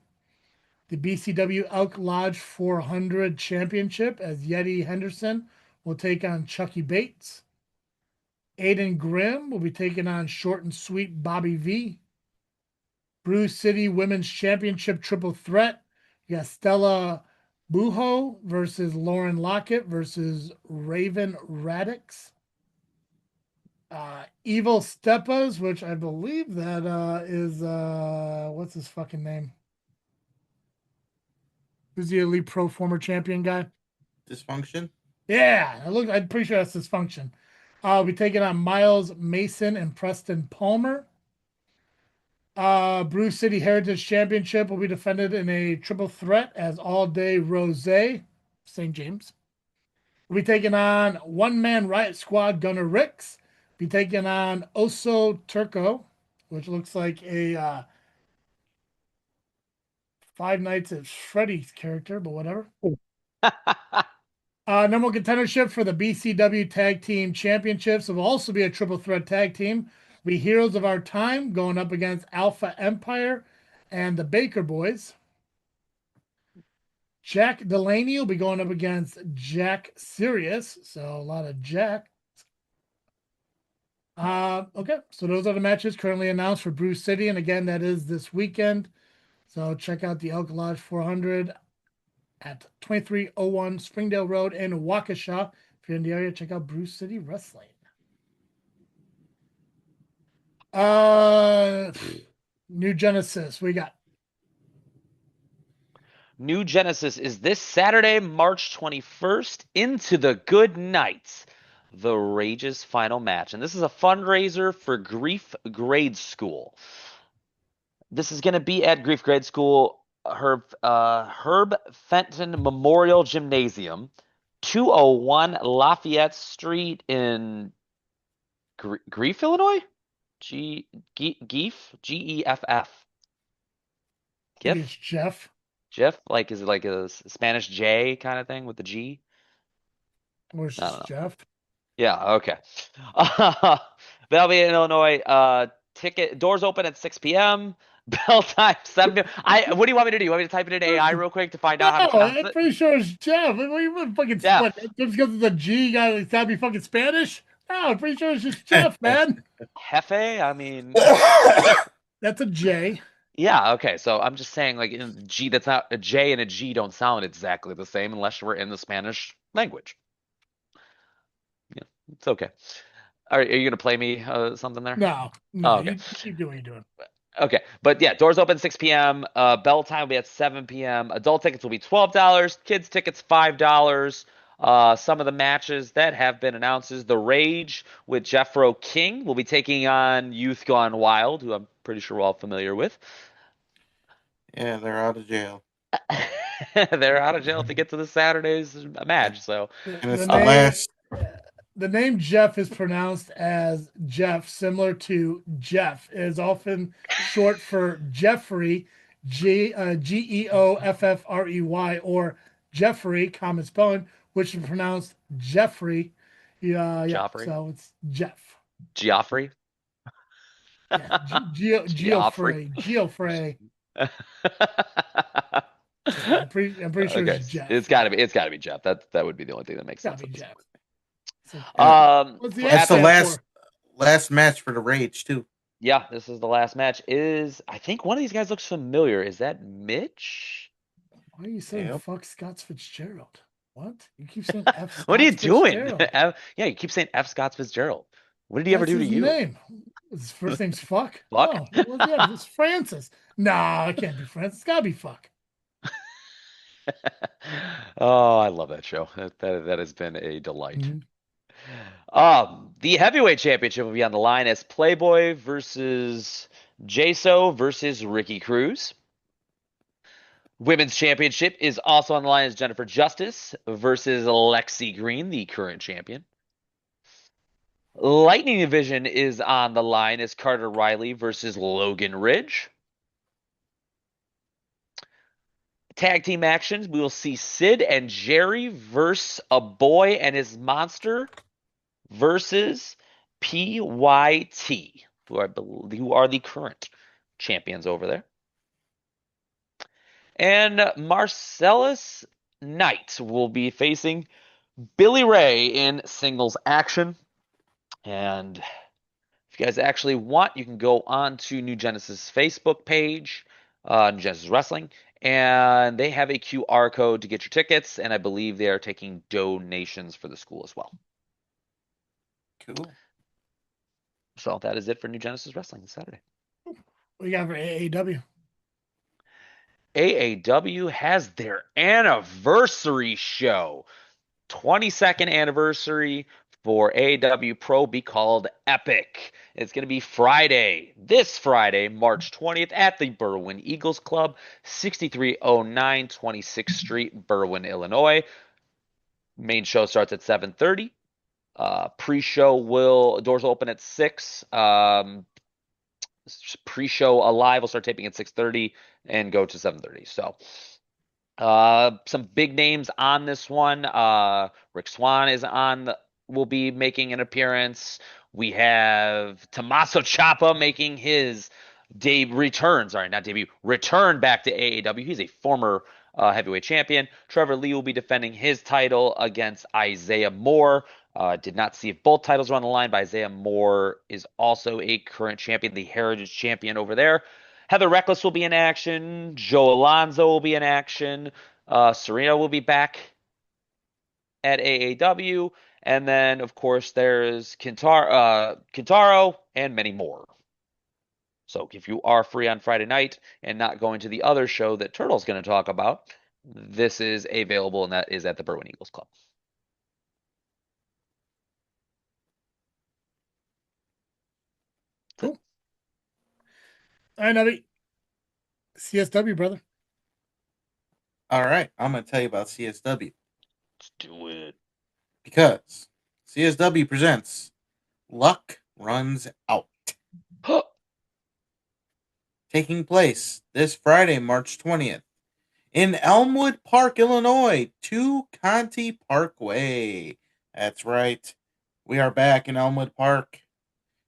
The BCW Elk Lodge 400 Championship as Yeti Henderson will take on Chucky Bates. Aiden Grimm will be taking on Short and Sweet Bobby V. Brew City Women's Championship Triple Threat. You got Stella Bujo versus Lauren Lockett versus Raven Radix. Evil Steppas, which I believe that is what's his fucking name? Who's the Elite Pro former champion guy? Dysfunction. Yeah, I'm pretty sure that's Dysfunction. We'll be taking on Miles Mason and Preston Palmer. Brew City Heritage Championship will be defended in a triple threat as All Day Rose, St. James. We'll be taking on One Man Riot Squad Gunner Ricks. Be taking on Oso Turco, which looks like a Five Nights at Freddy's character, but whatever. Number one contendership for the BCW Tag Team Championships will also be a triple threat tag team. Be Heroes of Our Time going up against Alpha Empire and the Baker Boys. Jack Delaney will be going up against Jack Sirius. So a lot of Jack. Okay, so those are the matches currently announced for Brew City. And again, that is this weekend. So check out the Elk Lodge 400 at 2301 Springdale Road in Waukesha. If you're in the area, check out Brew City Wrestling. New Genesis, we got. New Genesis is this Saturday, March 21st, into the Good Nights, the Rage's final match. And this is a fundraiser for Grief Grade School. This is going to be at Grief Grade School, Herb Fenton Memorial Gymnasium, 201 Lafayette Street in Grief, Illinois? Geef? G-E-F-F. It is Jeff. Jeff? Like, is it like a Spanish J kind of thing with the G? Where's Jeff? Yeah, okay. That'll be in Illinois. Ticket doors open at 6 p.m. Bell time 7 p.m. What do you want me to do? You want me to type it into AI real quick to find out how to pronounce it? I'm pretty sure it's Jeff. What you fucking Jeff. Just because it's a G, you gotta like, be fucking Spanish? No, I'm pretty sure it's just Jeff, man. Hefe? I mean, that's a J. Yeah, okay. So I'm just saying, like, in G, that's not a J and a G don't sound exactly the same unless we're in the Spanish language. Yeah, it's okay. Are you gonna play me something there? No. Oh, okay. You keep doing what you're doing. Okay, but yeah, doors open 6 p.m. Bell time will be at 7 p.m. Adult tickets will be $12. Kids tickets $5. Some of the matches that have been announced is The Rage with Jeffro King will be taking on Youth Gone Wild, who I'm pretty sure we're all familiar with. Yeah, they're out of jail. They're out of jail to get to the Saturday's match. So and it's the last. The name Jeff is pronounced as Jeff, similar to Jeff. It is often short for Jeffrey, Geoffrey, or Jeffrey, common spelling, which is pronounced Jeffrey. Yeah, Joffrey. So it's Jeff. Geoffrey. Yeah, Geoffrey. I'm pretty sure Okay. it's Jeff. It's gotta be Jeff. That would be the only thing that makes sense. Jeff. That's the last match for the Rage too. Yeah, this is the last match. I think one of these guys looks familiar. Is that Mitch? Why are you saying fuck Scott Fitzgerald? What? You keep saying F. What are you doing? Yeah, you keep saying F. Scott Fitzgerald. What did he ever do to you? Name. His first name's Fuck. Fuck. Oh, well, yeah, it's Francis. No, it can't be Francis. It's gotta be Fuck. Oh, I love that show. That has been a delight. Mm-hmm. The heavyweight championship will be on the line as Playboy versus Jaso versus Ricky Cruz. Women's championship is also on the line as Jennifer Justice versus Lexi Green, the current champion. Lightning division is on the line as Carter Riley versus Logan Ridge. Tag team actions, we will see Sid and Jerry versus a boy and his monster versus PYT, who are the current champions over there. And Marcellus Knight will be facing Billy Ray in singles action. And if you guys actually want, you can go on to New Genesis Facebook page, New Genesis Wrestling, and they have a QR code to get your tickets, and I believe they are taking donations for the school as well. Cool. So that is it for New Genesis Wrestling this Saturday. What do you got for AAW? AAW has their anniversary show. 22nd anniversary for AAW Pro be called Epic. It's going to be this Friday, March 20th at the Berwyn Eagles Club, 6309 26th Street, Berwyn, Illinois. Main show starts at 7:30. Pre-show doors will open at 6. Pre-show live will start taping at 6:30 and go to 7:30. So some big names on this one. Rick Swan will be making an appearance. We have Tommaso Ciampa making his return back to AAW. He's a former heavyweight champion. Trevor Lee will be defending his title against Isaiah Moore. Did not see if both titles were on the line, but Isaiah Moore is also a current champion, the Heritage champion over there. Heather Reckless will be in action. Joe Alonzo will be in action. Serena will be back at AAW. And then, of course, there's Kintaro and many more. So if you are free on Friday night and not going to the other show that Turtle's going to talk about, this is available, and that is at the Berwyn Eagles Club. Cool. All right, Nubby. CSW, brother. All right, I'm going to tell you about CSW. Let's do it. Because CSW presents Luck Runs Out. Taking place this Friday, March 20th, in Elmwood Park, Illinois, 2 Conti Parkway. That's right. We are back in Elmwood Park,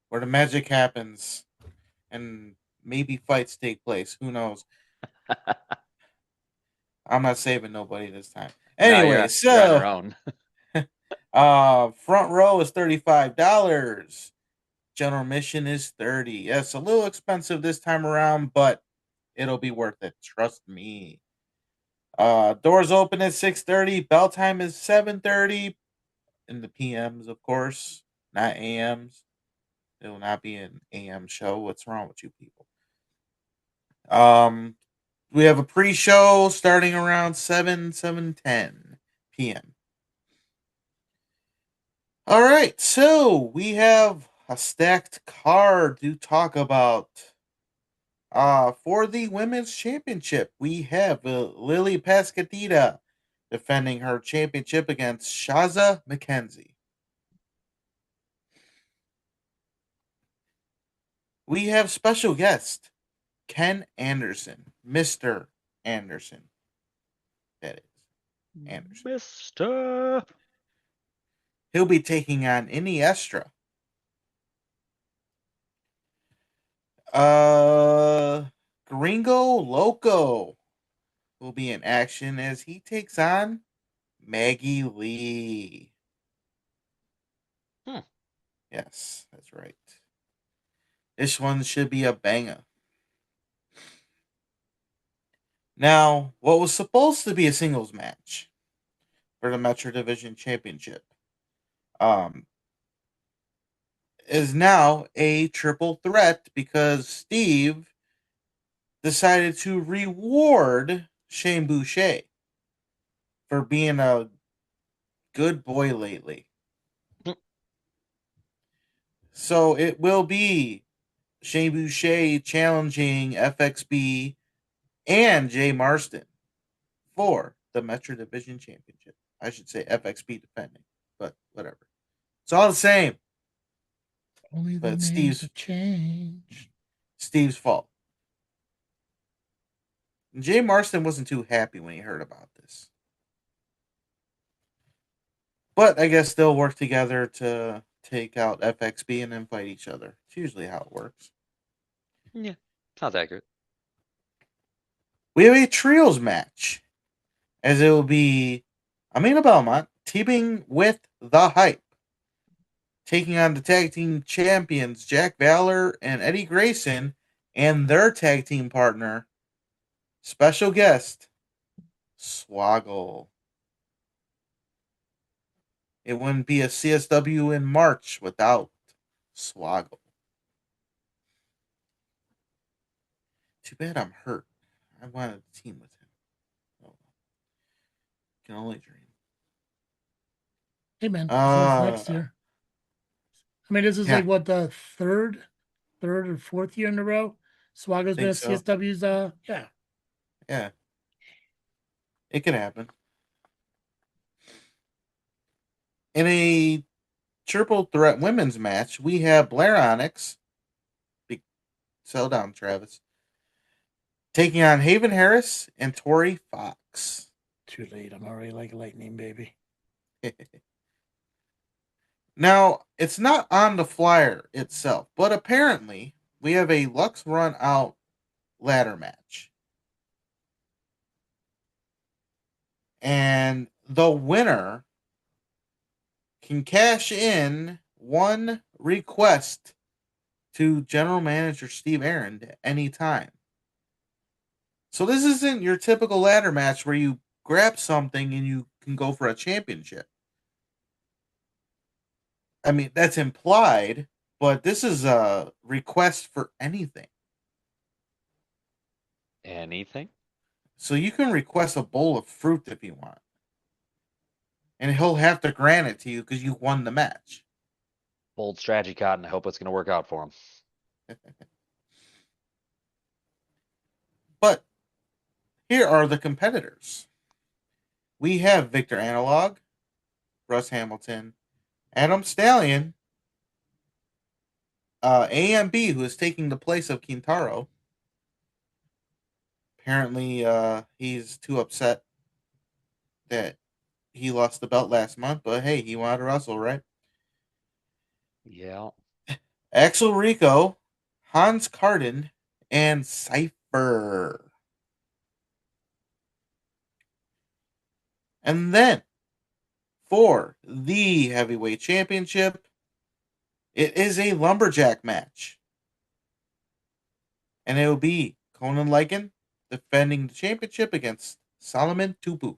where the magic happens, and maybe fights take place. Who knows? I'm not saving nobody this time. Anyway, you're on your own. Front row is $35. General admission is $30. Yes, a little expensive this time around, but it'll be worth it. Trust me. Doors open at 6:30. Bell time is 7:30 in the PMs, of course, not AMs. It will not be an AM show. What's wrong with you people? We have a pre-show starting around 7:10 p.m. All right, so we have a stacked card to talk about. For the women's championship, we have Lily Pascatita defending her championship against Shaza McKenzie. We have special guest Ken Anderson, Mr. Anderson. That is Anderson. Mr. He'll be taking on Iniestra. Gringo Loco will be in action as he takes on Maggie Lee. Yes, that's right. This one should be a banger. Now, what was supposed to be a singles match for the Metro Division Championship is now a triple threat because Steve decided to reward Shane Boucher for being a good boy lately. So it will be Shane Boucher challenging FXB and Jay Marston for the Metro Division Championship. I should say FXB defending, but whatever. It's all the same. Only the names have changed. Steve's fault. And Jay Marston wasn't too happy when he heard about this. But I guess they'll work together to take out FXB and then fight each other. It's usually how it works. Yeah, sounds accurate. We have a trios match, as it will be Amina Belmont teaming with The Hype, taking on the tag team champions Jack Valor and Eddie Grayson and their tag team partner, special guest, Swoggle. It wouldn't be a CSW in March without Swoggle. Too bad I'm hurt. I wanted to team with him. Oh, can only dream. Hey man, results next Uh, year. I mean, this is yeah, like what the third or fourth year in a row. Swago's been think at so. CSW's. Yeah. Yeah, it could happen. In a triple threat women's match, we have Blair Onyx, big sell down Travis, taking on Haven Harris and Tori Fox. Too late. I'm already like lightning, baby. Now, it's not on the flyer itself, but apparently we have a Lux Run Out ladder match. And the winner can cash in one request to General Manager Steve Aaron at any time. So this isn't your typical ladder match where you grab something and you can go for a championship. I mean, that's implied, but this is a request for anything. Anything? So you can request a bowl of fruit if you want. And he'll have to grant it to you because you won the match. Bold strategy, Cotton. I hope it's going to work out for him. But here are the competitors. We have Victor Analog, Russ Hamilton, Adam Stallion, AMB, who is taking the place of Kintaro. Apparently, he's too upset that he lost the belt last month, but hey, he wanted to wrestle, right? Yeah. Axel Rico, Hans Carden, and Cypher. And then, for the heavyweight championship, it is a lumberjack match. And it will be Conan Lycan defending the championship against Solomon Tupu.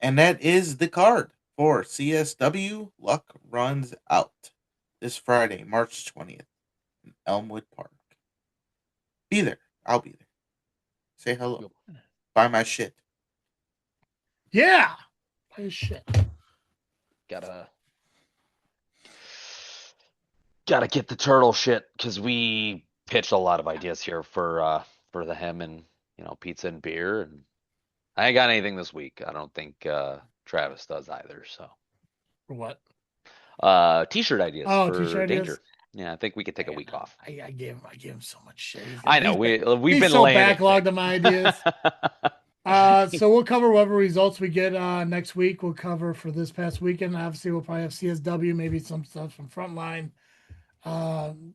And that is the card for CSW Luck Runs Out this Friday, March 20th in Elmwood Park. Be there. I'll be there. Say hello. Buy my shit. Yeah. Oh, shit. Gotta get the turtle shit because we pitched a lot of ideas here for the him and pizza and beer, and I ain't got anything this week. I don't think Travis does either. So For what? T-shirt ideas Oh, for t-shirt Danger. ideas? Yeah, I think we could take a week off. I gave him so much shit. I know we've he's been so laying it backlogged thick. on my ideas. So we'll cover whatever results we get next week. We'll cover for this past weekend. Obviously, we'll probably have CSW, maybe some stuff from Frontline,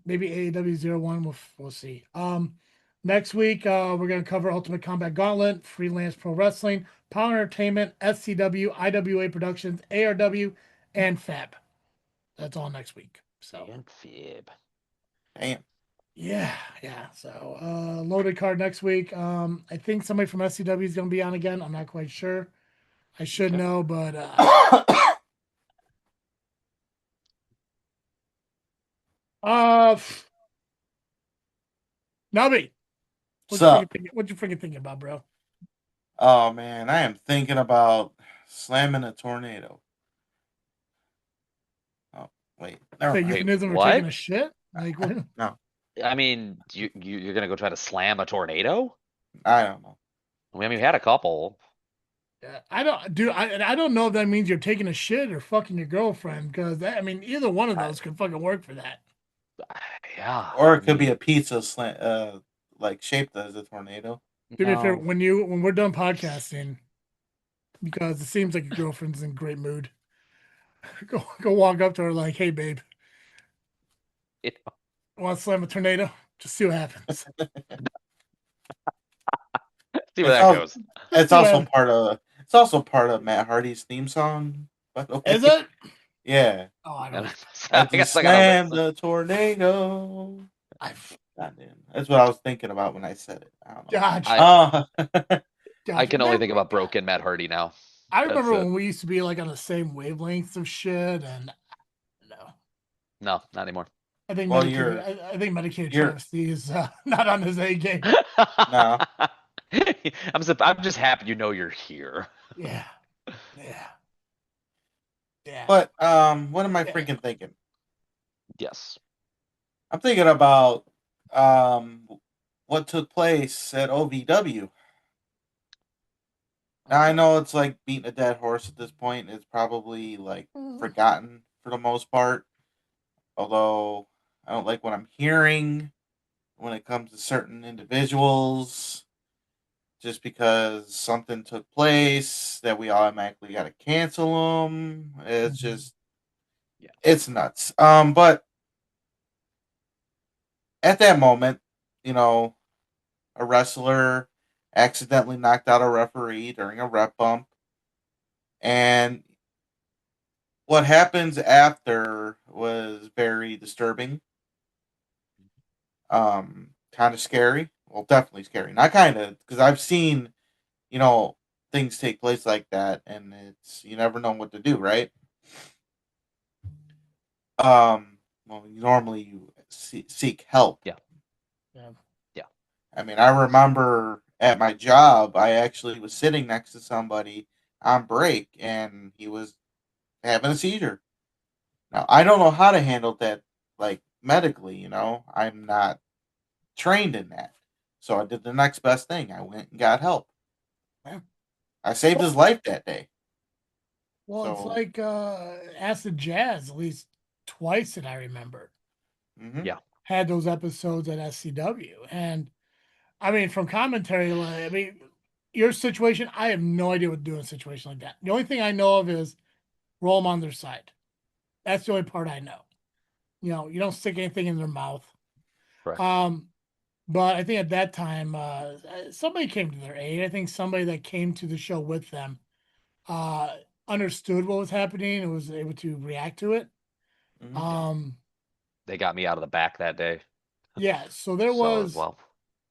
maybe AAW Zero1. We'll see. Next week we're gonna cover Ultimate Combat Gauntlet, Freelance Pro Wrestling, Power Entertainment, SCW, IWA Productions, ARW, and FAB. That's all next week. So And fib. Damn. yeah. So loaded card next week. I think somebody from SCW is gonna be on again. I'm not quite sure. I should Okay. know, but Nubby, Sup? what you freaking thinking about, bro? Oh man, I am thinking about slamming a tornado. Oh wait, never The mind. euphemism for what? taking a shit? Like what? No, I mean, you're gonna go try to slam a tornado? I don't know. I mean, we had a couple. I don't know if that means you're taking a shit or fucking your girlfriend, because I mean either one of those could fucking work for that. Yeah. Or it could be a pizza like shaped as a tornado. Do me a favor, No. when we're done podcasting, because it seems like your girlfriend's in great mood. Go walk up to her like, hey babe, want to slam a tornado? Just see what happens. See where that goes. It's also part of Matt Hardy's theme song. By the way. Is it? Yeah. Oh, I don't. I guess just I gotta slammed listen. the tornado. Goddamn. That's what I was thinking about when I said it. I don't know. Gotcha. I can only think about broken Matt Hardy now. I remember when we used to be like on the same wavelengths of shit, and No, not anymore. I think Well, medicated you're- travesty is not on his A game. No. I'm just happy you know you're here. Yeah. Yeah. Yeah. But what am I Yeah. freaking thinking? Yes. I'm thinking about what took place at OVW. Now I know it's like beating a dead horse at this point. It's probably like forgotten for the most part. Although I don't like what I'm hearing when it comes to certain individuals, just because something took place that we automatically got to cancel them. It's just, Yeah. it's nuts. But at that moment, a wrestler accidentally knocked out a referee during a rep bump, and what happens after was very disturbing. Kind of scary. Well, definitely scary. Not kind of, because I've seen, things take place like that, and you never know what to do, right? Well, normally you seek help. Yeah. Yeah. Yeah. I mean, I remember at my job, I actually was sitting next to somebody on break, and he was having a seizure. Now, I don't know how to handle that, like, medically, I'm not trained in that. So I did the next best thing. I went and got help. Yeah. I saved his life that day. Well, it's So- like Acid Jazz, at least twice that I remember, Mhm. Yeah. had those episodes at SCW. And I mean, from commentary, like, I mean, your situation, I have no idea what to do in a situation like that. The only thing I know of is roll them on their side. That's the only part I know. You don't stick anything in their mouth. Correct. But I think at that time, somebody came to their aid. I think somebody that came to the show with them understood what was happening and was able to react to it. Mhm. They got me out of the back that day. Yeah, so there was well.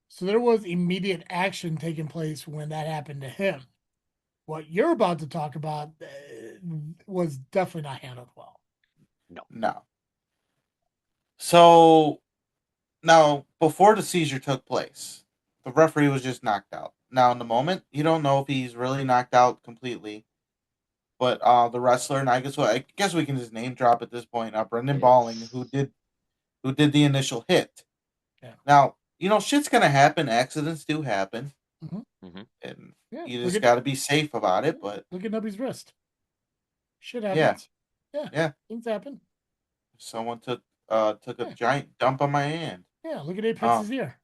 so there was immediate action taking place when that happened to him. What you're about to talk about was definitely not handled well. No. So now, before the seizure took place, the referee was just knocked out. Now, in the moment, you don't know if he's really knocked out completely. But the wrestler, and I guess we can just name drop at this point, Brendan Balling, who did the initial hit. Yeah. Now, shit's gonna happen. Accidents do happen, Mhm. and Yeah, you look just at got to be safe about it. But look at Nubby's wrist. Shit yeah, happens. yeah, Things happen. someone took a Yeah. giant dump on my hand. Yeah, look at Apex's ear.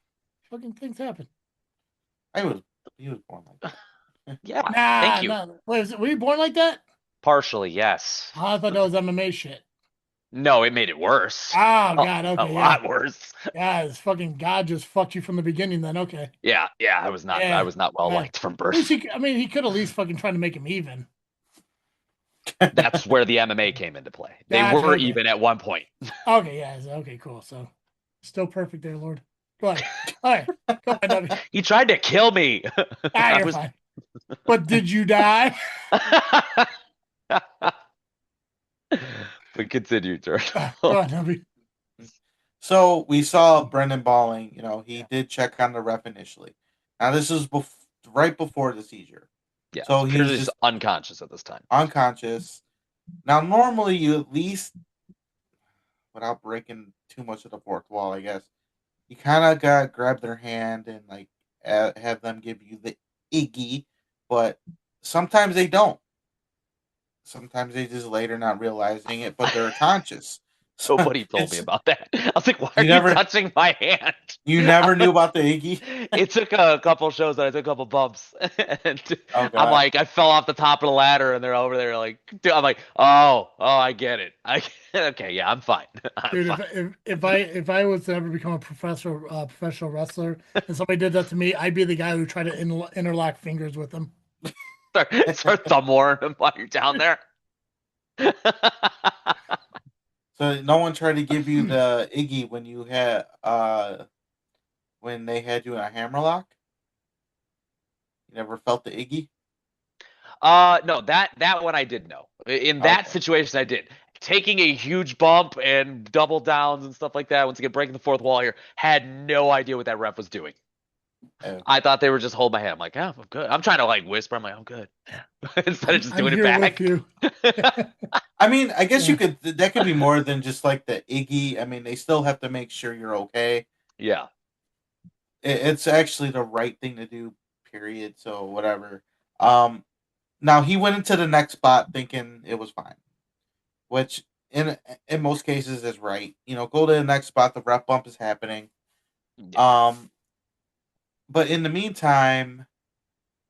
Fucking things happen. He was born like that. Yeah. Nah, Thank you. no. Wait, were you born like that? Partially, yes. Oh, I thought that was MMA shit. No, it made it worse. Oh God, A okay, lot worse. yeah. It's fucking God just fucked you from the beginning. Then okay. Yeah. I was not well yeah. liked from At least birth. he could at least fucking try to make him even. That's where the MMA came into play. They Gotcha, were okay. even at one point. Okay, yeah, okay, cool. So still perfect there, Lord. Go ahead. All right, go ahead, Nubby. He tried to kill me. You're fine. But did you die? But continue, George. Go ahead, Nubby. So we saw Brendan Balling. He did check on the ref initially. Now this was right before the seizure. Yeah. So He's he's just just unconscious at this time. unconscious. Now normally you at least, without breaking too much of the fourth wall, I guess, you kind of got to grab their hand and like have them give you the Iggy, but sometimes they don't. Sometimes they just later not realizing it, but they're conscious. Nobody told me about that. I was like, why are You never- you touching my hand? You never knew about the Iggy? It took a couple shows that I took a couple bumps. And Oh, God. I'm like, I fell off the top of the ladder and they're over there like, dude, I'm like, oh, I get it. Okay, yeah, I'm fine. I'm Dude, fine. if I was to ever become a professional wrestler and somebody did that to me, I'd be the guy who tried to interlock fingers with them. Start thumb warring him while you're down there. So no one tried to give you the Iggy when you had when they had you in a hammerlock? You never felt the Iggy? No, that one I did know. In that Okay. situation, I did. Taking a huge bump and double downs and stuff like that. Once again, breaking the fourth wall here. Had no idea what that ref was doing. I thought they were just holding my hand. I'm like, yeah, I'm good. I'm trying to like whisper. I'm like, I'm good. Instead of just I'm doing it here back. with you. I mean, I guess Yeah. you could. That could be more than just like the Iggy. I mean, they still have to make sure you're okay. Yeah. It's actually the right thing to do. Period. So whatever. Um, Now he went into the next spot thinking it was fine, which in most cases is right. You know, go to the next spot. The ref bump is happening. Yeah. But in the meantime,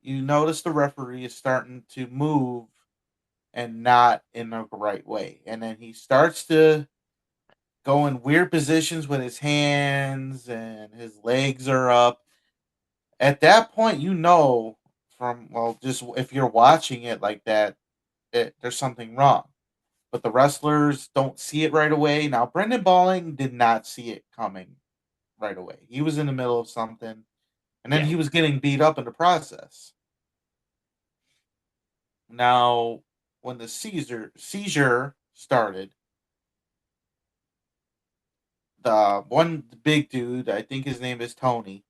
you notice the referee is starting to move and not in the right way, and then he starts to go in weird positions with his hands and his legs are up. At that point, you know from just if you're watching it like that, there's something wrong. But the wrestlers don't see it right away. Now, Brendan Balling did not see it coming right away. He was in the middle of something, and then Yeah. he was getting beat up in the process. Now, when the seizure started, the one big dude, I think his name is Tony.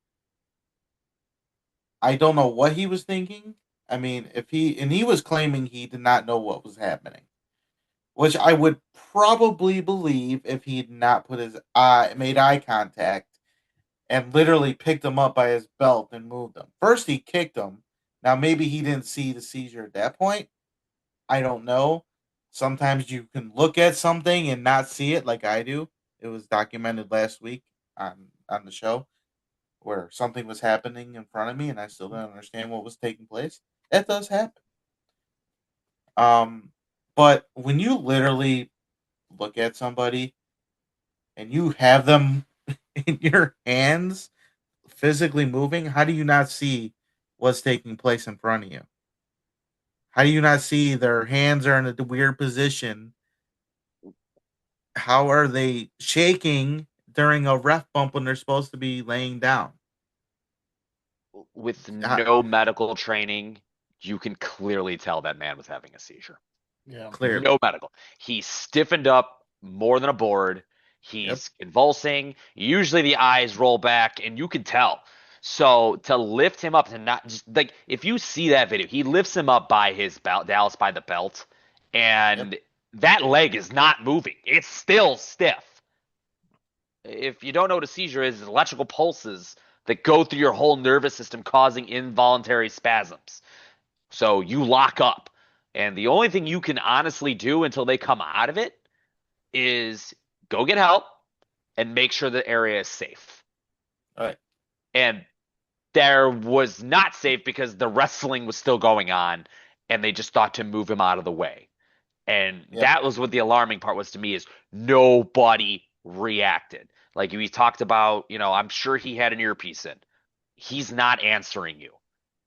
I don't know what he was thinking. I mean, if he was claiming he did not know what was happening, which I would probably believe if he had not made eye contact and literally picked him up by his belt and moved him. First, he kicked him. Now, maybe he didn't see the seizure at that point. I don't know. Sometimes you can look at something and not see it, like I do. It was documented last week on the show where something was happening in front of me and I still didn't understand what was taking place. That does happen. Um, but when you literally look at somebody and you have them in your hands physically moving, how do you not see what's taking place in front of you? How do you not see their hands are in a weird position? How are they shaking during a ref bump when they're supposed to be laying down? With Uh, no medical training, you can clearly tell that man was having a seizure. Yeah. Clearly. No medical. He's stiffened up more than a board. Yep. He's convulsing. Usually the eyes roll back, and you can tell. So to lift him up to not just like if you see that video, he lifts him up by his belt, Dallas by the belt, Yep. and that leg is not moving. It's still stiff. If you don't know what a seizure is, it's electrical pulses that go through your whole nervous system, causing involuntary spasms. So you lock up. And the only thing you can honestly do until they come out of it is go get help and make sure the area is safe. All right. And there was not safe because the wrestling was still going on and they just thought to move him out of the way. And Yep. that was what the alarming part was to me is nobody reacted. Like we talked about, I'm sure he had an earpiece in. He's not answering you.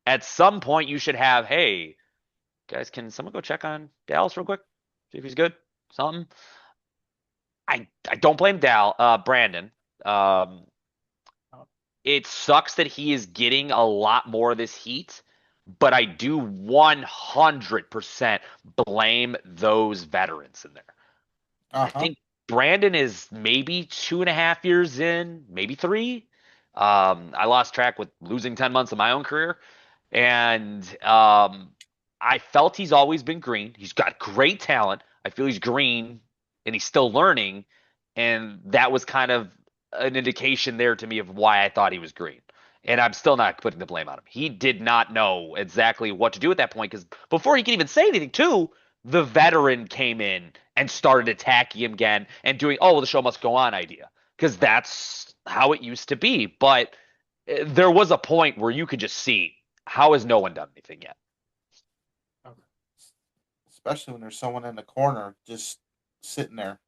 At some point you should have, hey, guys, can someone go check on Dallas real quick? See if he's good? Something. I don't blame Brandon. Um, it sucks that he is getting a lot more of this heat, but I do 100% blame those veterans in there. Uh I huh. think Brandon is maybe 2.5 years in, maybe three. I lost track with losing 10 months of my own career. And I felt he's always been green. He's got great talent. I feel he's green and he's still learning. And that was kind of an indication there to me of why I thought he was green. And I'm still not putting the blame on him. He did not know exactly what to do at that point because before he could even say anything, too, the veteran came in and started attacking him again and doing, oh, well, the show must go on idea because that's how it used to be. But there was a point where you could just see how has no one done anything yet? Especially when there's someone in the corner just sitting there.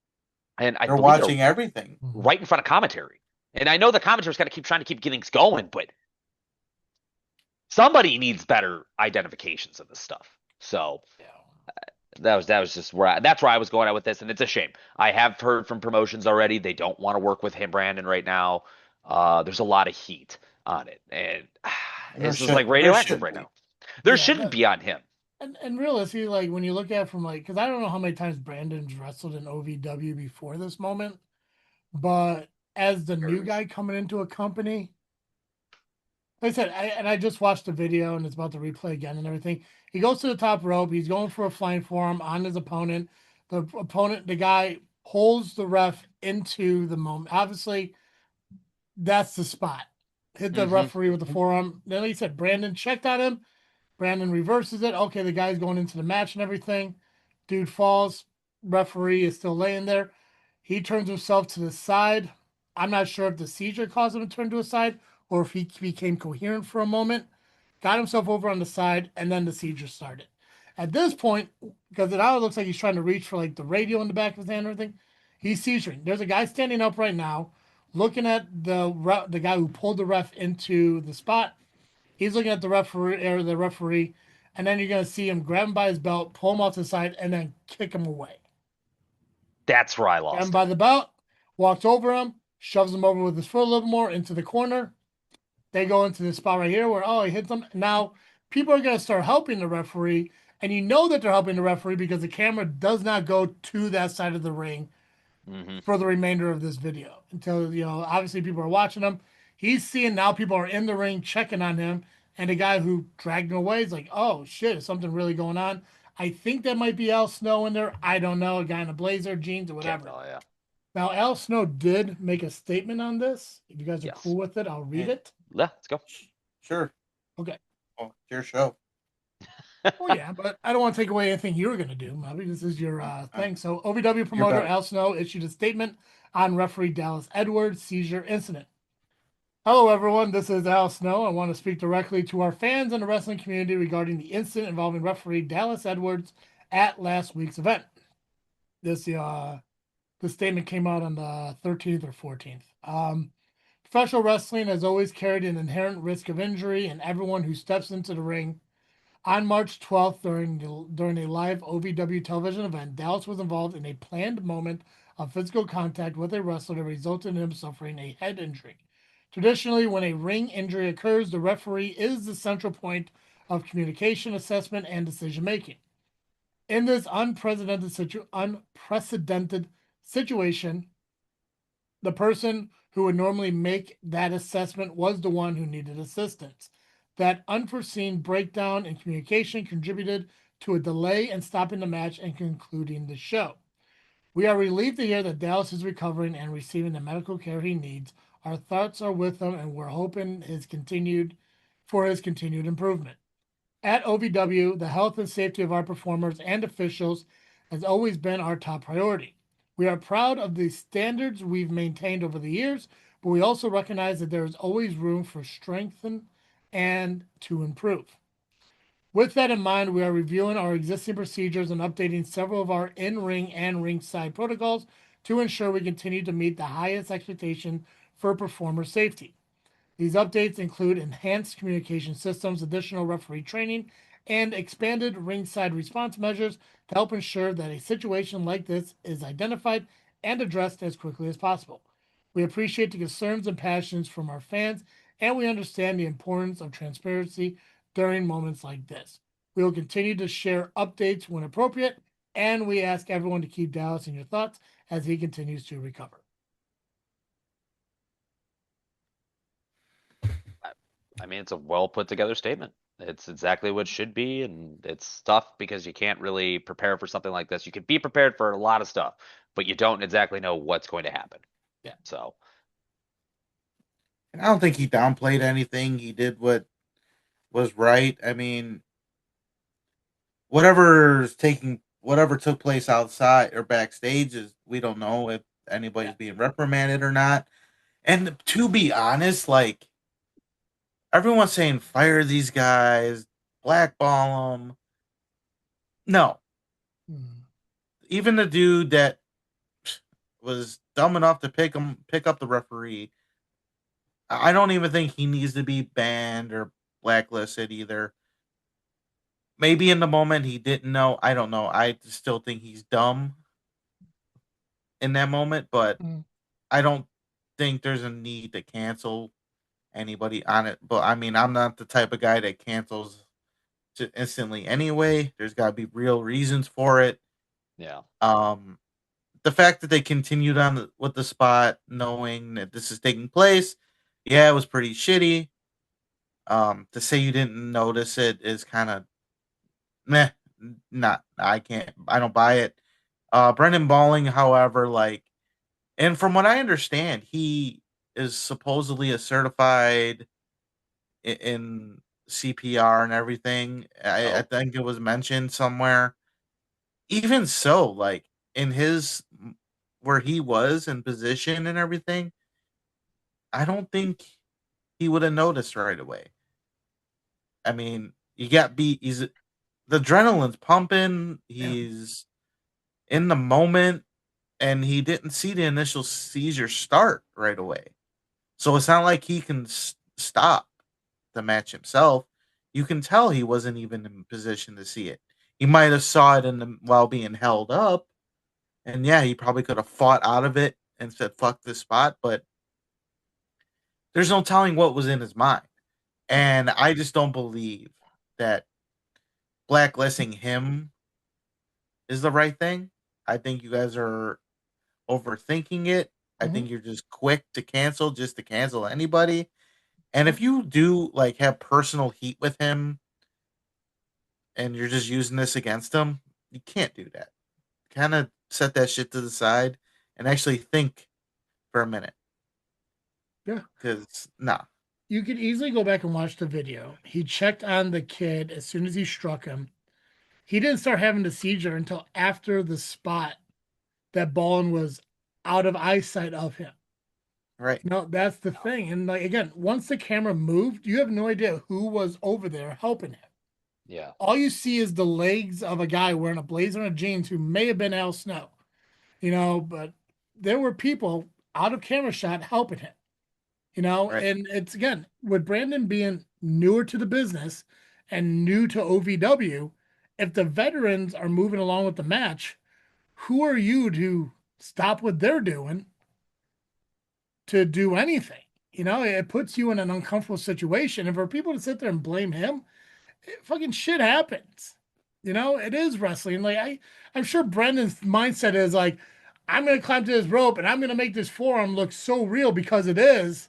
And I They're believe they're watching everything. right in front of commentary. And I know the commentary's got to keep trying to keep getting going, but somebody needs better identifications of this stuff. So that was just that's where I was going at with this, and it's a shame. I have heard from promotions already they don't want to work with him, Brandon, right now. There's a lot of heat on it, and this is like There radioactive should right be. now. There Yeah, shouldn't be on him. and realistically, like when you look at it from like, because I don't know how many times Brandon's wrestled in OVW before this moment, but as the new guy coming into a company, like I said, I just watched the video and it's about to replay again and everything. He goes to the top rope. He's going for a flying forearm on his opponent. The guy pulls the ref into the moment. Obviously, that's the spot. Hit the referee with the forearm. Then he said Brandon checked on him. Brandon reverses it. Okay, the guy's going into the match and everything. Dude falls. Referee is still laying there. He turns himself to the side. I'm not sure if the seizure caused him to turn to his side or if he became coherent for a moment. Got himself over on the side, and then the seizure started. At this point, because it now looks like he's trying to reach for like the radio in the back of his hand or everything, he's seizuring. There's a guy standing up right now, looking at the guy who pulled the ref into the spot. He's looking at the referee, and then you're gonna see him grab him by his belt, pull him off to the side, and then kick him away. That's where I Grab him lost. by the belt, walks over him, shoves him over with his foot a little more into the corner. They go into this spot right here where he hits them. Now people are gonna start helping the referee, and you know that they're helping the referee because the camera does not go to that side of the ring for the remainder of this video until obviously people are watching him. He's seeing now people are in the ring checking on him, and the guy who dragged him away is like, oh shit, is something really going on? I think that might be Al Snow in there. I don't know, a guy in a blazer, jeans, or whatever. Yeah. Now Al Snow did make a statement on this. If you guys are Yes. cool with it, I'll read it. Yeah, let's go. Sure. Okay. Oh, it's your show. Oh yeah, but I don't want to take away anything you were going to do. Maybe this is your thing. So OVW promoter back. Al Snow issued a statement on referee Dallas Edwards' seizure incident. Hello everyone, this is Al Snow. I want to speak directly to our fans and the wrestling community regarding the incident involving referee Dallas Edwards at last week's event. This statement came out on the 13th or 14th. Professional wrestling has always carried an inherent risk of injury, and everyone who steps into the ring. On March 12th, during a live OVW television event, Dallas was involved in a planned moment of physical contact with a wrestler that resulted in him suffering a head injury. Traditionally, when a ring injury occurs, the referee is the central point of communication, assessment, and decision-making. In this unprecedented situation, the person who would normally make that assessment was the one who needed assistance. That unforeseen breakdown in communication contributed to a delay in stopping the match and concluding the show. We are relieved to hear that Dallas is recovering and receiving the medical care he needs. Our thoughts are with him, and we're hoping his continued improvement. At OVW, the health and safety of our performers and officials has always been our top priority. We are proud of the standards we've maintained over the years, but we also recognize that there is always room for strengthen and to improve. With that in mind, we are reviewing our existing procedures and updating several of our in-ring and ringside protocols to ensure we continue to meet the highest expectation for performer safety. These updates include enhanced communication systems, additional referee training, and expanded ringside response measures to help ensure that a situation like this is identified and addressed as quickly as possible. We appreciate the concerns and passions from our fans, and we understand the importance of transparency during moments like this. We will continue to share updates when appropriate, and we ask everyone to keep Dallas in your thoughts as he continues to recover. I mean, it's a well put together statement. It's exactly what it should be, and it's tough because you can't really prepare for something like this. You can be prepared for a lot of stuff, but you don't exactly know what's going to happen. Yeah. So. And I don't think he downplayed anything. He did what was right. I mean, whatever took place outside or backstage is, we don't know if anybody's being reprimanded or not. And to be honest, like, everyone's saying fire these guys, blackball them. No. Even the dude that was dumb enough to pick up the referee, I don't even think he needs to be banned or blacklisted either. Maybe in the moment he didn't know. I don't know. I still think he's dumb in that moment, but I don't think there's a need to cancel anybody on it. But I mean, I'm not the type of guy that cancels instantly anyway. There's got to be real reasons for it. Yeah. The fact that they continued on with the spot, knowing that this is taking place, yeah, it was pretty shitty. To say you didn't notice it is kind of meh. Not I can't. I don't buy it. Brendan Balling, however, like, and from what I understand, he is supposedly a certified in CPR and everything. I Oh, think it was mentioned somewhere. Even so, like in his where he was in position and everything, I don't think he would have noticed right away. I mean, you got beat. The adrenaline's pumping. Yeah. He's in the moment, and he didn't see the initial seizure start right away. So it's not like he can stop the match himself. You can tell he wasn't even in position to see it. He might have saw it while being held up, and yeah, he probably could have fought out of it and said "fuck this spot." But there's no telling what was in his mind, and I just don't believe that blacklisting him is the right thing. I think you guys are overthinking it. I Mhm. think you're just quick to cancel just to cancel anybody. And if you do like have personal heat with him and you're just using this against him, you can't do that. Kind of set that shit to the side and actually think for a minute. Yeah. Because nah, You could easily go back and watch the video. He checked on the kid as soon as he struck him. He didn't start having the seizure until after the spot that Ballin was out of eyesight of him. right, No, that's the thing. And like again, once the camera moved, you have no idea who was over there helping him. yeah. All you see is the legs of a guy wearing a blazer and a jeans who may have been Al Snow, but there were people out of camera shot helping him, right, and it's again with Brandon being newer to the business and new to OVW, if the veterans are moving along with the match, who are you to stop what they're doing to do anything? It puts you in an uncomfortable situation. And for people to sit there and blame him, fucking shit happens. It is wrestling. Like I'm sure Brendan's mindset is like, I'm gonna climb to this rope and I'm gonna make this forearm look so real because it is.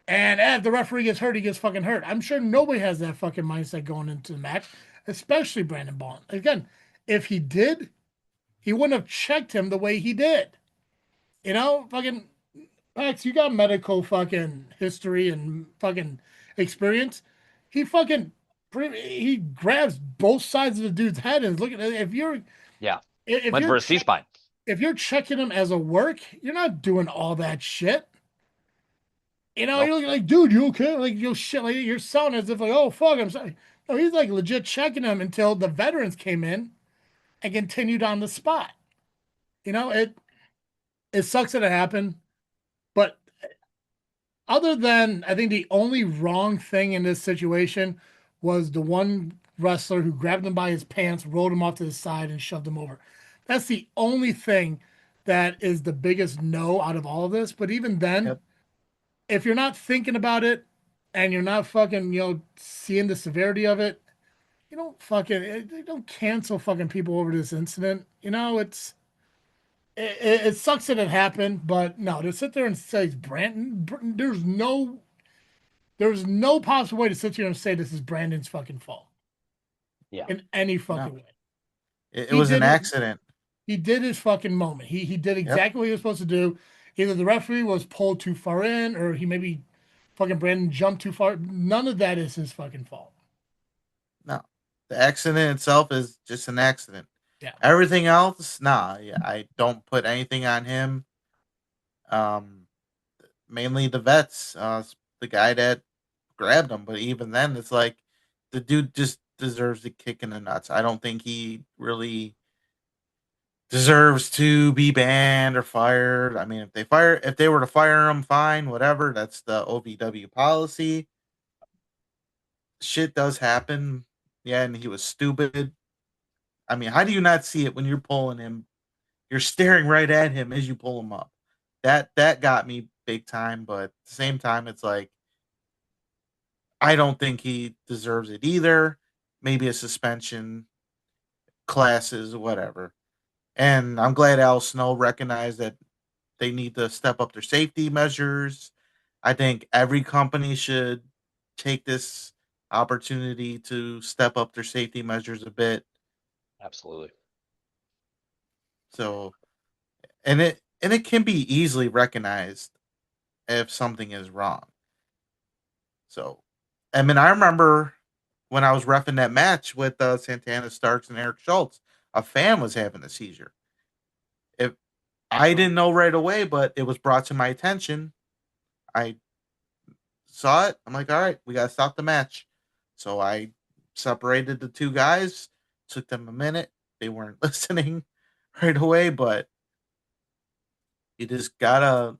And if the referee gets hurt, he gets fucking hurt. I'm sure nobody has that fucking mindset going into the match, especially Brandon Bond. Again, if he did, he wouldn't have checked him the way he did. Fucking Max, you got medical fucking history and fucking experience. He fucking he grabs both sides of the dude's head and is looking at Yeah. if Went you're for a C spine. if you're checking him as a work, you're not doing all that shit. You're Nope. looking like, dude, you okay? Like shit, like you're selling as if like, oh fuck, I'm sorry. No, he's like legit checking him until the veterans came in and continued on the spot. It sucks that it happened, but other than I think the only wrong thing in this situation was the one wrestler who grabbed him by his pants, rolled him off to the side, and shoved him over. That's the only thing that is the biggest no out of all of this. But even then, yep, if you're not thinking about it and you're not fucking, seeing the severity of it, you don't cancel fucking people over this incident. It sucks that it happened, but no, to sit there and say Brandon, there's no possible way to sit here and say this is Brandon's fucking fault Yeah. in any no, fucking way. it He was an did it. accident. He did his fucking moment. He did Yep, exactly what he was supposed to do. Either the referee was pulled too far in, or he maybe fucking Brandon jumped too far. None of that is his fucking fault. no, the accident itself is just an accident. Yeah. Everything else, nah, yeah, I don't put anything on him. Um, Mainly the vets, the guy that grabbed him. But even then, it's like the dude just deserves a kick in the nuts. I don't think he really deserves to be banned or fired. I mean, if they were to fire him, fine, whatever. That's the OVW policy. Shit does happen. Yeah, and he was stupid. I mean, how do you not see it when you're pulling him? You're staring right at him as you pull him up. That got me big time. But at the same time, it's like I don't think he deserves it either. Maybe a suspension, classes, whatever. And I'm glad Al Snow recognized that they need to step up their safety measures. I think every company should take this opportunity to step up their safety measures a bit. Absolutely. So, and it can be easily recognized if something is wrong. So, I mean, I remember when I was reffing that match with Santana Starks and Eric Schultz, a fan was having a seizure. If I didn't know right away, but it was brought to my attention. I saw it. I'm like, all right, we gotta stop the match. So I separated the two guys. Took them a minute. They weren't listening right away, but you gotta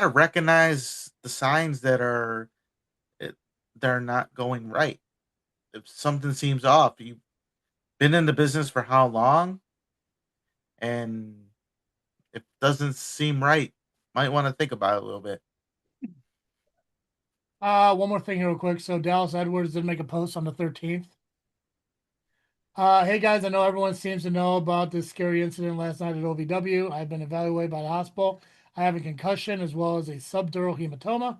recognize the signs that are they're not going right. If something seems off, you've been in the business for how long, and if it doesn't seem right, might want to think about it a little bit. One more thing here real quick. So Dallas Edwards did make a post on the 13th. Hey guys, I know everyone seems to know about this scary incident last night at OVW. I've been evaluated by the hospital. I have a concussion as well as a subdural hematoma.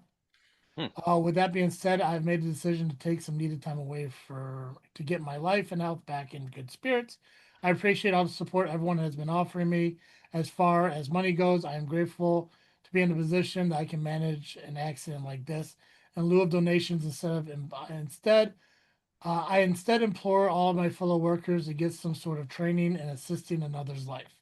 With that being said, I've made the decision to take some needed time away to get my life and health back in good spirits. I appreciate all the support everyone has been offering me. As far as money goes, I am grateful to be in a position that I can manage an accident like this in lieu of donations I instead implore all of my fellow workers to get some sort of training and assisting another's life.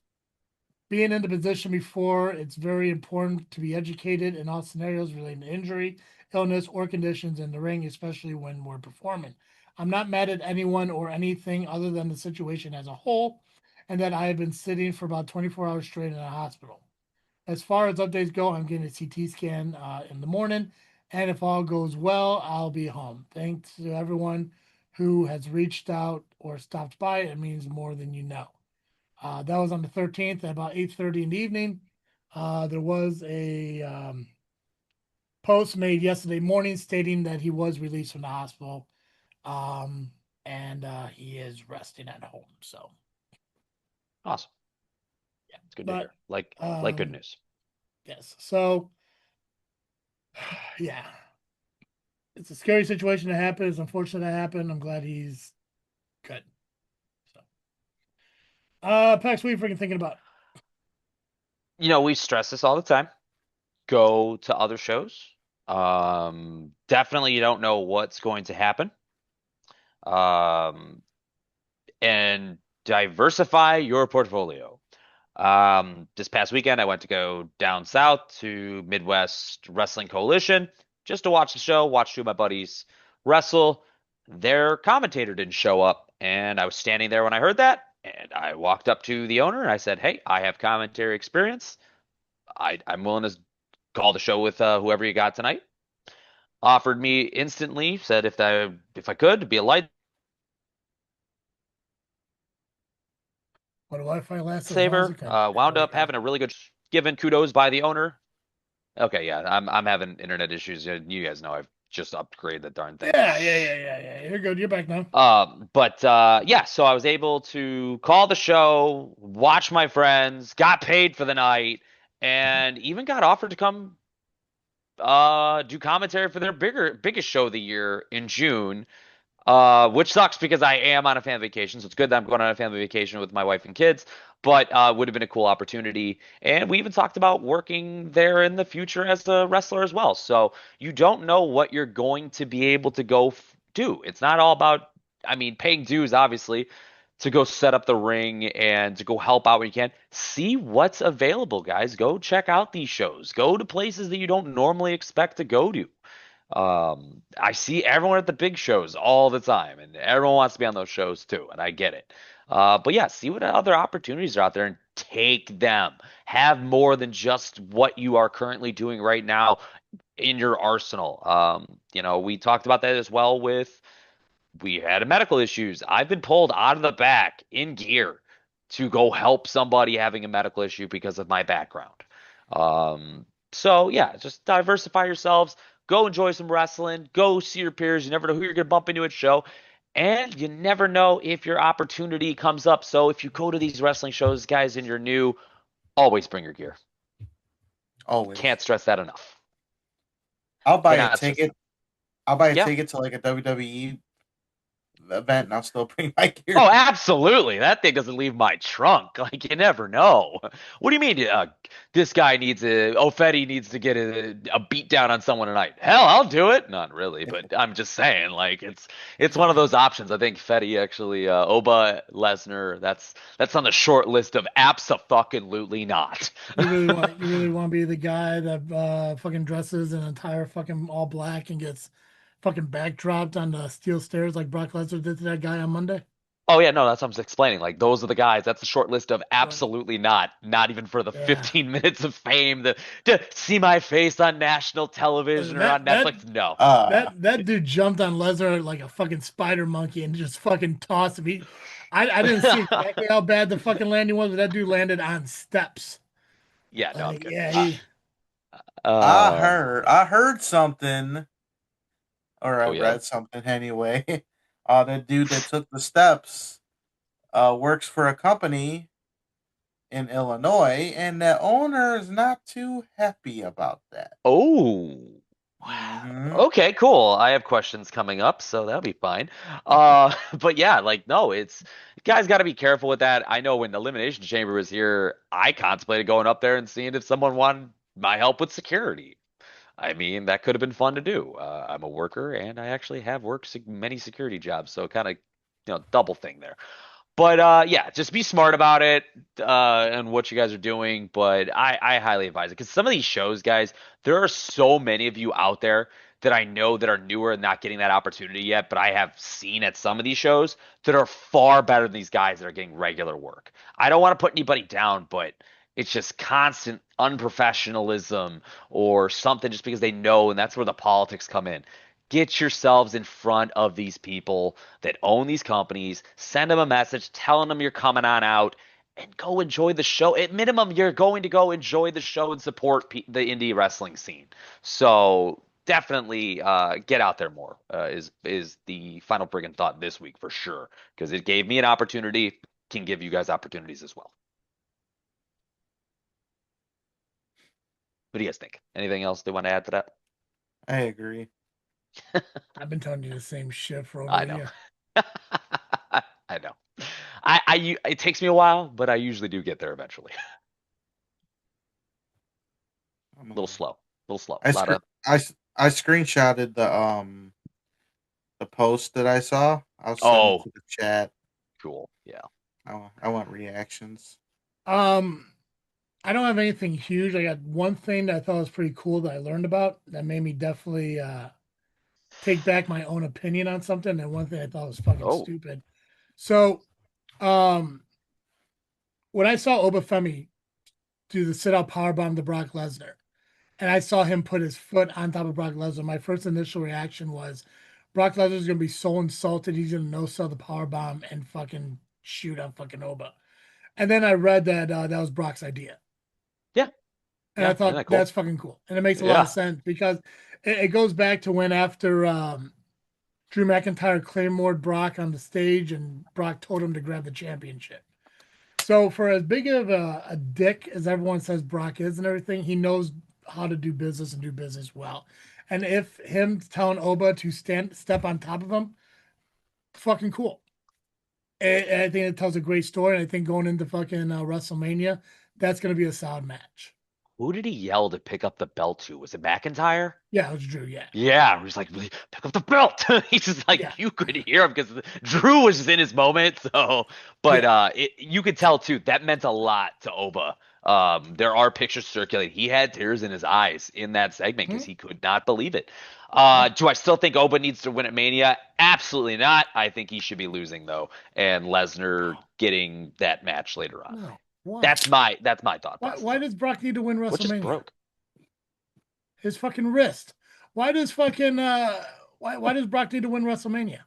Being in the position before, it's very important to be educated in all scenarios relating to injury, illness, or conditions in the ring, especially when we're performing. I'm not mad at anyone or anything other than the situation as a whole, and that I have been sitting for about 24 hours straight in a hospital. As far as updates go, I'm getting a CT scan in the morning, and if all goes well, I'll be home. Thanks to everyone who has reached out or stopped by. It means more than you know. That was on the 13th at about 8:30 in the evening. There was a post made yesterday morning stating that he was released from the hospital, and he is resting at home. So Awesome. yeah, It's good to hear. Like good news. Yes. So yeah, it's a scary situation to happen. It's unfortunate that happened. I'm glad he's good. So, Pax, what are you freaking thinking about? You know, we stress this all the time. Go to other shows. Definitely you don't know what's going to happen. And diversify your portfolio. This past weekend, I went to go down south to Midwest Wrestling Coalition just to watch the show, watch two of my buddies wrestle. Their commentator didn't show up, and I was standing there when I heard that, and I walked up to the owner and I said, "Hey, I have commentary experience. I'm willing to call the show with whoever you got tonight." Offered me instantly, said if I could be a light What Wi-Fi lasts as long as saver. it can. Wound There up we go. having a really good given kudos by the owner. Okay, yeah, I'm having internet issues. You guys know I've just upgraded the darn thing. Yeah. You're good. You're back now. Yeah, so I was able to call the show, watch my friends, got paid for the night, and even got offered to come do commentary for their biggest show of the year in June. Which sucks because I am on a family vacation, so it's good that I'm going on a family vacation with my wife and kids, but would have been a cool opportunity. And we even talked about working there in the future as a wrestler as well. So you don't know what you're going to be able to go do. It's not all about, I mean, paying dues, obviously, to go set up the ring and to go help out where you can. See what's available, guys. Go check out these shows. Go to places that you don't normally expect to go to. I see everyone at the big shows all the time, and everyone wants to be on those shows too, and I get it. But yeah, see what other opportunities are out there and take them. Have more than just what you are currently doing right now in your arsenal. You know, we talked about that as well we had medical issues. I've been pulled out of the back in gear to go help somebody having a medical issue because of my background. So yeah, just diversify yourselves. Go enjoy some wrestling. Go see your peers. You never know who you're going to bump into at show. And you never know if your opportunity comes up. So if you go to these wrestling shows, guys, and you're new, always bring your gear. Always. Can't stress that enough. I'll buy a ticket I'll buy a Yeah. ticket to like a WWE event and I'll still bring my gear. Oh, absolutely. That thing doesn't leave my trunk. Like, you never know. What do you mean? This guy needs Fetty needs to get a beat down on someone tonight. Hell, I'll do it. Not really, but I'm just saying, like, it's one of those options. I think Fetty actually, Oba, Lesnar, that's on the short list of abso-fucking-lutely not. You really want to be the guy that fucking dresses in entire fucking all black and gets fucking backdropped on the steel stairs like Brock Lesnar did to that guy on Monday? Oh yeah, no, that's what I'm explaining. Like those are the guys. That's the short list of absolutely not. Not even for the Yeah. 15 minutes of fame to see my face on national television or on Netflix. No. That dude jumped on Lesnar like a fucking spider monkey and just fucking tossed him. I didn't see exactly how bad the fucking landing was, but that dude landed on steps. Yeah, no, I'm Like, good. yeah, I heard something, or I Oh, yeah? read something anyway. The dude that took the steps works for a company in Illinois, and the owner is not too happy about that. Oh. Mhm. Okay, cool. I have questions coming up, so that'll be fine. But yeah, like no, you guys got to be careful with that. I know when the Elimination Chamber was here, I contemplated going up there and seeing if someone wanted my help with security. I mean, that could have been fun to do. I'm a worker, and I actually have worked many security jobs, so kind of, double thing there. But yeah, just be smart about it and what you guys are doing. But I highly advise it because some of these shows, guys, there are so many of you out there that I know that are newer and not getting that opportunity yet. But I have seen at some of these shows that are far better than these guys that are getting regular work. I don't want to put anybody down, but it's just constant unprofessionalism or something just because they know, and that's where the politics come in. Get yourselves in front of these people that own these companies, send them a message telling them you're coming on out, and go enjoy the show. At minimum, you're going to go enjoy the show and support the indie wrestling scene. So definitely get out there more is the final friggin' thought this week for sure, because it gave me an opportunity, can give you guys opportunities as well. What do you guys think? Anything else they want to add to that? I agree. I've been telling you the same shit for over I a know. year. I know. It takes me a while, but I usually do get there eventually. A little slow. I screenshotted the post that I saw. I'll send it to the chat. Cool. Yeah. I want reactions. I don't have anything huge. I got one thing that I thought was pretty cool that I learned about that made me definitely take back my own opinion on something, and one thing I thought was fucking stupid. So, when I saw Obafemi do the sit-out powerbomb to Brock Lesnar, and I saw him put his foot on top of Brock Lesnar, my first initial reaction was, Brock Lesnar's gonna be so insulted, he's gonna no-sell the powerbomb and fucking shoot on fucking Oba. And then I read that that was Brock's idea. Yeah. And I thought that's fucking cool. And it makes a lot of sense because it goes back to when after Drew McIntyre claymored Brock on the stage and Brock told him to grab the championship. So for as big of a dick as everyone says Brock is and everything, he knows how to do business and do business well. And if him telling Oba to step on top of him, fucking cool. I think it tells a great story. And I think going into fucking WrestleMania, that's going to be a solid match. Who did he yell to pick up the belt to? Was it McIntyre? Yeah, it was Drew. Yeah. Yeah, he was like, pick up the belt. He's just like, you could hear him because Drew was just in his moment. So, but you could tell too, that meant a lot to Oba. There are pictures circulating. He had tears in his eyes in that segment because he could not believe it. Do I still think Oba needs to win at Mania? Absolutely not. I think he should be losing though, and Lesnar getting that match later on. No. Why? That's my thought process. Why does Brock need to win WrestleMania? What just broke? His fucking wrist. Why does fucking why does Brock need to win WrestleMania?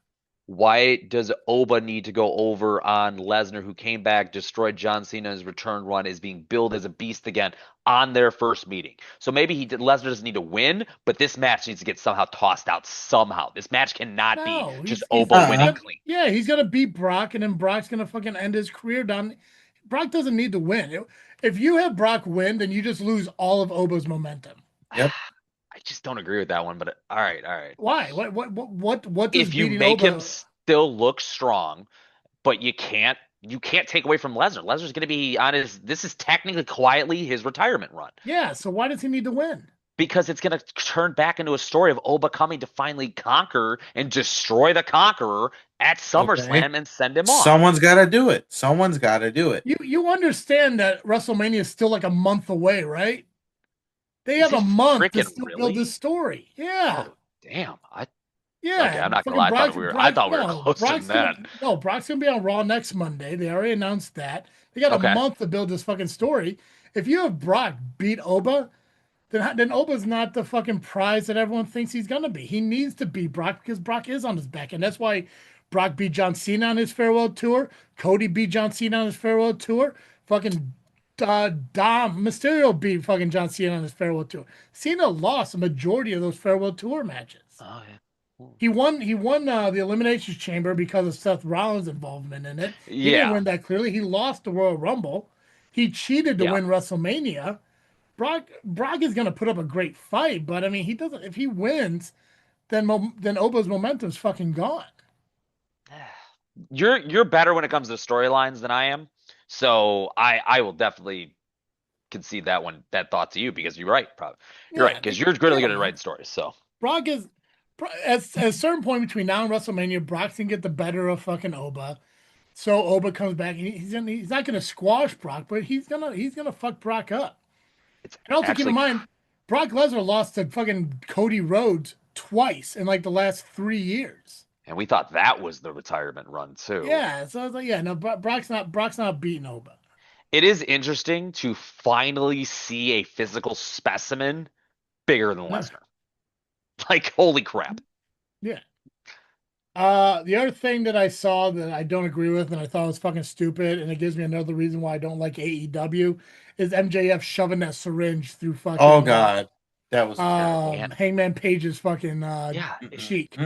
Why does Oba need to go over on Lesnar, who came back, destroyed John Cena's return run, is being billed as a beast again on their first meeting? So maybe Lesnar doesn't need to win, but this match needs to get somehow tossed out somehow. This match cannot be just Oba winning clean. Yeah, he's gonna beat Brock, and then Brock's gonna fucking end his career down. Brock doesn't need to win. If you have Brock win, then you just lose all of Oba's momentum. Yep. I just don't agree with that one. But all right, all right. Why? What does If you beating make him Oba? still look strong, but you can't take away from Lesnar. Lesnar's going to be on his. This is technically quietly his retirement run Yeah. So why does he need to win? because it's going to turn back into a story of Oba coming to finally conquer and destroy the Conqueror at SummerSlam and send him off. Someone's got to do it. Someone's got to do it. You understand that WrestleMania is still like a month away, right? They have Is a it month to frickin' still build really? this story. Yeah. Oh, damn. Yeah. Okay, I'm not fucking gonna lie. I thought we were no, closer Brock's than that. No, Brock's gonna be on Raw next Monday. They already announced that. They got Okay. a month to build this fucking story. If you have Brock beat Oba, then Oba's not the fucking prize that everyone thinks he's gonna be. He needs to beat Brock because Brock is on his back, and that's why Brock beat John Cena on his farewell tour. Cody beat John Cena on his farewell tour. Fucking Dom Mysterio beat fucking John Cena on his farewell tour. Cena lost a majority of those farewell tour matches. Oh yeah. He won the Elimination Chamber because of Seth Rollins' involvement in it. He didn't win that clearly. He lost the Royal Rumble. He cheated to win WrestleMania. Brock is going to put up a great fight, but I mean, he doesn't. If he wins, then Oba's momentum's fucking gone. You're better when it comes to storylines than I am, so I will definitely concede that thought to you because you're right. Probably you're right because you're really good at writing stories. So Brock is at a certain point between now and WrestleMania, Brock's gonna get the better of fucking Oba. So Oba comes back and he's not gonna squash Brock, but he's gonna fuck Brock up. And also keep in mind, Brock Lesnar lost to fucking Cody Rhodes twice in like the last 3 years. And we thought that was the retirement run too. Yeah, so I was like, yeah, no, Brock's not beating Oba. It is interesting to finally see a physical specimen bigger than Lesnar. Like, holy crap. Yeah. The other thing that I saw that I don't agree with and I thought was fucking stupid, and it gives me another reason why I don't like AEW, is MJF shoving that syringe through fucking. Oh God, that was terrible. Hangman Page's fucking cheek.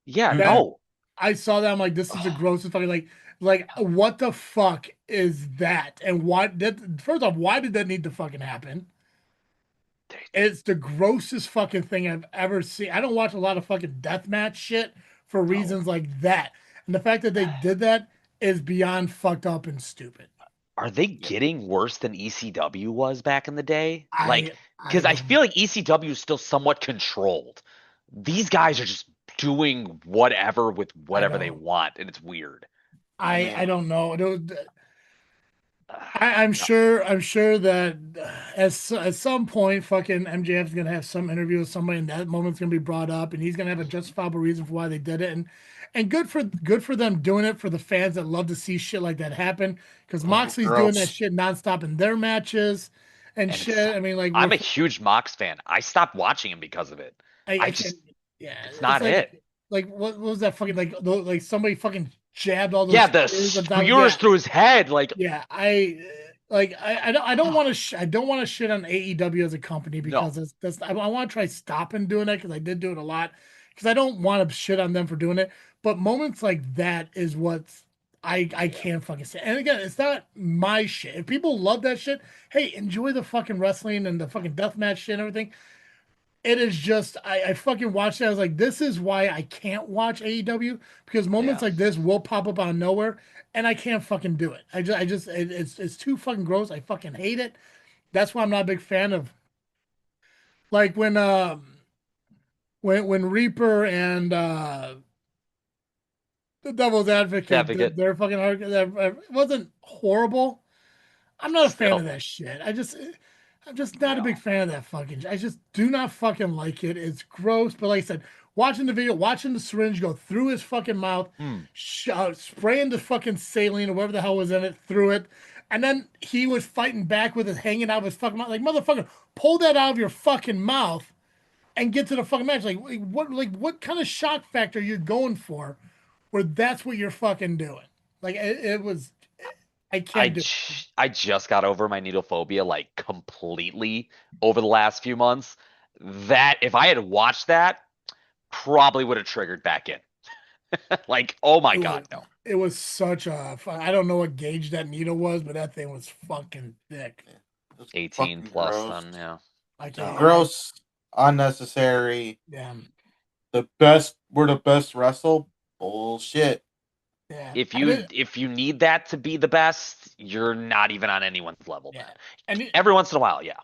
Yeah, no. I saw that. I'm like, this is the grossest fucking like what the fuck is that? And first off, why did that need to fucking happen? It's the grossest fucking thing I've ever seen. I don't watch a lot of fucking deathmatch shit for reasons like that. And the fact that they did that is beyond fucked up and stupid. Are they getting worse than ECW was back in the day? Because I feel like ECW is still somewhat controlled. These guys are just doing whatever with whatever they want, and it's weird. I don't know. I'm sure that at some point, fucking MJF is gonna have some interview with somebody, and that moment's gonna be brought up, and he's gonna have a justifiable reason for why they did it, and good for them doing it for the fans that love to see shit like that happen, because Moxley's doing that shit nonstop in their matches and shit. I mean, like, I'm a huge Mox fan. I stopped watching him because of it. It's not it. Like, what was that fucking like somebody fucking jabbed all those the skewers through his head, like I don't want to shit on AEW as a company because I want to try stopping doing that because I did do it a lot because I don't want to shit on them for doing it, but moments like that is what I can't fucking say. And again, it's not my shit. If people love that shit, hey, enjoy the fucking wrestling and the fucking deathmatch shit and everything. It is just, I fucking watched it. I was like, this is why I can't watch AEW, because moments like this will pop up out of nowhere, and I can't fucking do it. It's too fucking gross. I fucking hate it. That's why I'm not a big fan of, like, when Reaper and the Devil's Advocate. They're fucking hard. It wasn't horrible. I'm not a fan of that shit. I'm just not a big fan of that fucking. I just do not fucking like it. It's gross. But like I said, watching the video, watching the syringe go through his fucking mouth, spraying the fucking saline or whatever the hell was in it through it, and then he was fighting back with it hanging out of his fucking mouth. Like, motherfucker, pull that out of your fucking mouth and get to the fucking match. Like what kind of shock factor you're going for, where that's what you're fucking doing? Like it was. I just got over my needle phobia like completely over the last few months. That if I had watched that, probably would have triggered back in. Like, oh my God, no. It was such a, I don't know what gauge that needle was, but that thing was fucking thick. 18 plus then, yeah. Gross. unnecessary. Yeah. We're the best wrestle. Bullshit. Yeah. If I you did- if you need that to be the best, you're not even on anyone's level yeah. then. And Every once in a while, yeah.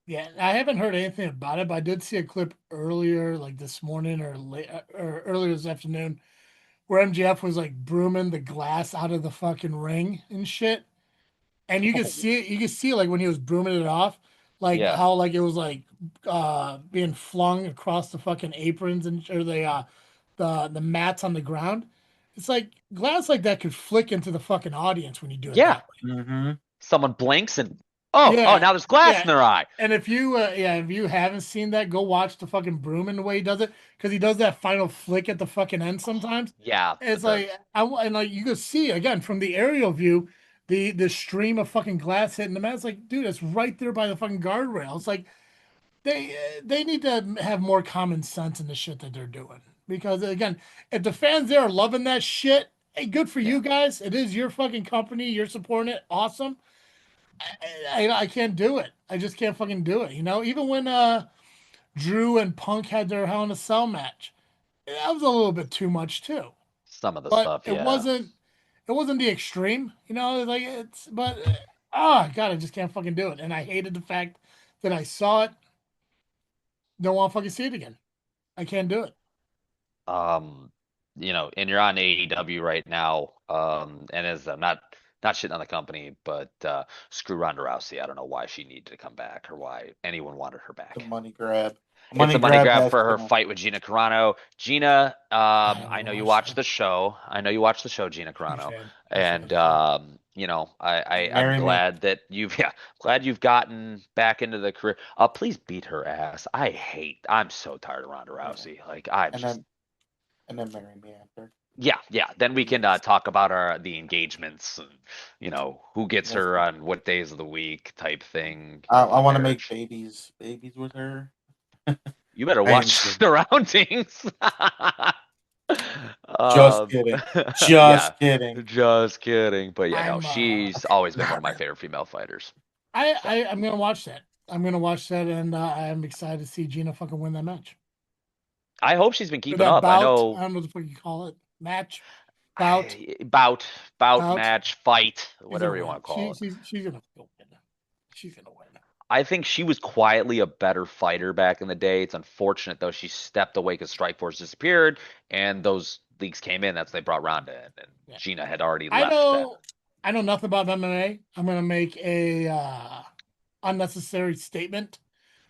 yeah, I haven't heard anything about it, but I did see a clip earlier, like this morning or late or earlier this afternoon, where MJF was like brooming the glass out of the fucking ring and shit. And you could see it, you could see like when he was brooming it off, like Yeah. how like it was like being flung across the fucking aprons and or the mats on the ground. It's like glass like that could flick into the fucking audience when you do it Yeah. that way. Mm-hmm. Someone blinks and oh, Yeah, now there's glass yeah. in their eye. And if you if you haven't seen that, go watch the fucking broom and the way he does it, because he does that final flick at the fucking end sometimes. Yeah. It's like and like you could see again from the aerial view, the stream of fucking glass hitting the mat. It's like, dude, it's right there by the fucking guardrail. It's like they need to have more common sense in the shit that they're doing. Because again, if the fans there are loving that shit, hey, good for you guys. It is your fucking company. You're supporting it. Awesome. I can't do it. I just can't fucking do it. You know, even when Drew and Punk had their Hell in a Cell match, that was a little bit too much too. Some of the But stuff, yeah. it wasn't the extreme. You know, like it's but oh god, I just can't fucking do it. And I hated the fact that I saw it. Don't want to fucking see it again. I can't do it. And you're on AEW right now. And as I'm not shitting on the company, but screw Ronda Rousey. I don't know why she needed to come back or why anyone wanted her back. The money grab. It's a money grab has for her been- fight with Gina Carano. Gina, I know you watched that. the show. I know you watched the show, Gina Carano. Huge fan. And Marry I'm me. glad that you've gotten back into the career. Please beat her ass. I'm so tired of Ronda Rousey. Like and then marry me after. yeah. Then we can talk about the engagements, and, who gets her on what days of the week type thing. I want to make Marriage. babies with her. You better I am watch kidding. surroundings. Just kidding. Yeah, Kidding. just kidding. But yeah, no, I'm, she's always been one of my favorite female fighters. I'm gonna watch that. I'm gonna watch that, and I'm excited to see Gina fucking win that match. I hope she's been Or keeping that up. bout. I know I don't know what the fuck you call it. Match, bout. bout, Bout. match, fight, She's whatever gonna you win. want to call it. She's gonna win. She's gonna win. I think she was quietly a better fighter back in the day. It's unfortunate though she stepped away because Strikeforce disappeared and those leagues came in. That's when they brought Ronda in, and Yeah. Gina had already I left. I know nothing about MMA. I'm gonna make a unnecessary statement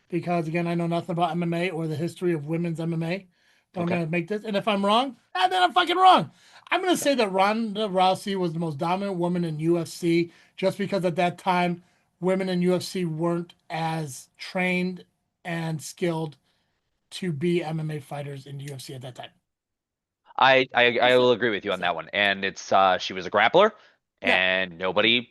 because again, I know nothing about MMA or the history of women's MMA. But I'm Okay. gonna make this, and if I'm wrong, then I'm fucking wrong. I'm gonna say that Ronda Rousey was the most dominant woman in UFC, just because at that time women in UFC weren't as trained and skilled to be MMA fighters in UFC at that time. I will agree with you on that one. And it's she was a grappler, Yeah. and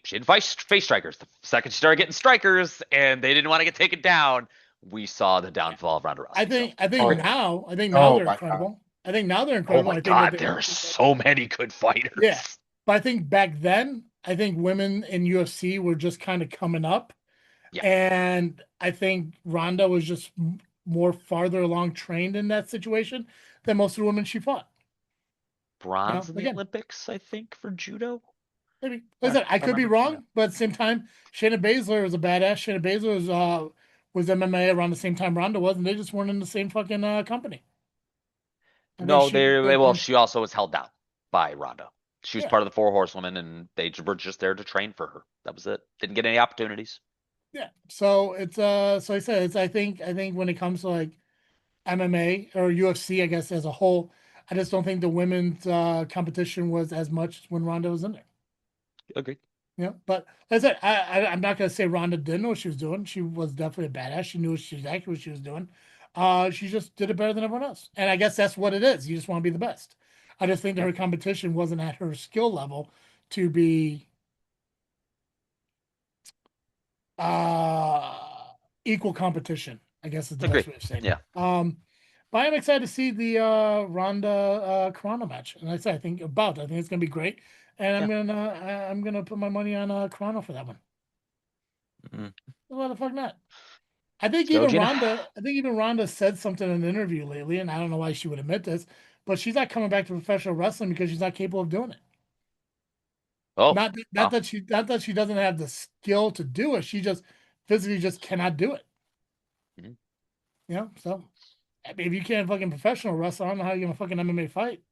she didn't fight face strikers. The second she started getting strikers, and they didn't want to get taken down, we saw the downfall of Ronda Rousey. I think Oh, now oh they're my incredible. I think now they're Oh incredible. my I think God, that there are so many good fighters. Yeah. But I think back then, I think women in UFC were just kind of coming up. Yeah. And I think Ronda was just more farther along trained in that situation than most of the women she fought. Bronze in the again. Olympics, I think, for judo. Maybe. Like I said, I could be wrong, but at the same time, Shayna Baszler was a badass. Shayna Baszler was MMA around the same time Ronda was, and they just weren't in the same fucking company. No, she also was held down by Ronda. She was Yeah. part of the Four Horsewomen, and they were just there to train for her. That was it. Didn't get any opportunities. Yeah. So it's so I said I think when it comes to like MMA or UFC, I guess as a whole, I just don't think the women's competition was as much when Ronda was in there. Agreed. Yeah, but as I said, I'm not gonna say Ronda didn't know what she was doing. She was definitely a badass. She knew exactly what she was doing. She just did it better than everyone else, and I guess that's what it is. You just want to be the best. I just think that her competition wasn't at her skill level to be equal competition, I guess is the best way of saying it. Yeah. But I'm excited to see the Ronda Carano match, and I think it's gonna be great, and I'm gonna put my money on Carano for that one. Mhm. Why the fuck not? I think Go, even Gina. Ronda said something in an interview lately, and I don't know why she would admit this, but she's not coming back to professional wrestling because she's not capable of doing it. Oh, Not that she doesn't have the skill to do it. She just physically just cannot do it. Mhm. You know, so I mean, if you can't fucking professional wrestle, I don't know how you're gonna fucking MMA fight.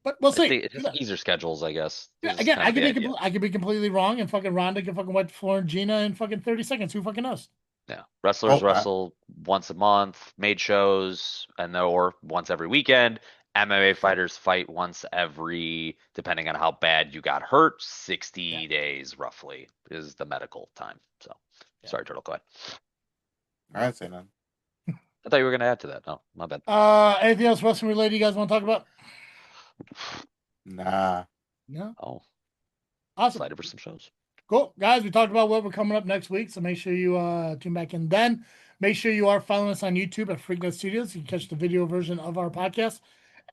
But we'll see. It's just easier schedules, I guess. Yeah, This is again, kind of the idea. I could be completely wrong, and fucking Ronda can fucking wipe the floor and Gina in fucking 30 seconds. Who fucking knows? Yeah, wrestlers Oh, wrestle once a month, made shows, or once every weekend. MMA fighters fight once every, depending on how bad you got hurt, 60 days roughly is the medical time. So, sorry, Turtle, go ahead. I didn't say nothing. I thought you were going to add to that. No, my bad. Anything else wrestling related you guys want to talk about? Nah. No. Oh, Awesome. excited for some shows. Cool. Guys, we talked about what we're coming up next week, so make sure you tune back in then. Make sure you are following us on YouTube at Freakin Studios. You can catch the video version of our podcast.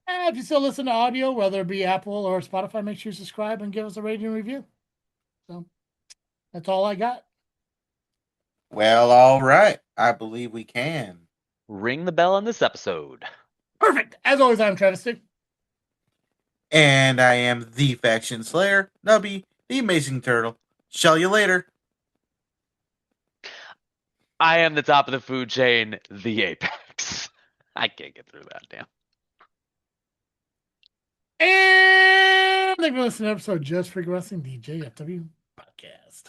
And if you still listen to audio, whether it be Apple or Spotify, make sure you subscribe and give us a rating and review. So that's all I got. Well, all right. I believe we can. Ring the bell on this episode. Perfect. As always, I'm Travis Stick. And I am the Faction Slayer, Nubby, the Amazing Turtle. Shall you later. I am the top of the food chain, the Apex. I can't get through that, damn. And thank you for listening to episode Just Freak Wrestling, the JFW Podcast.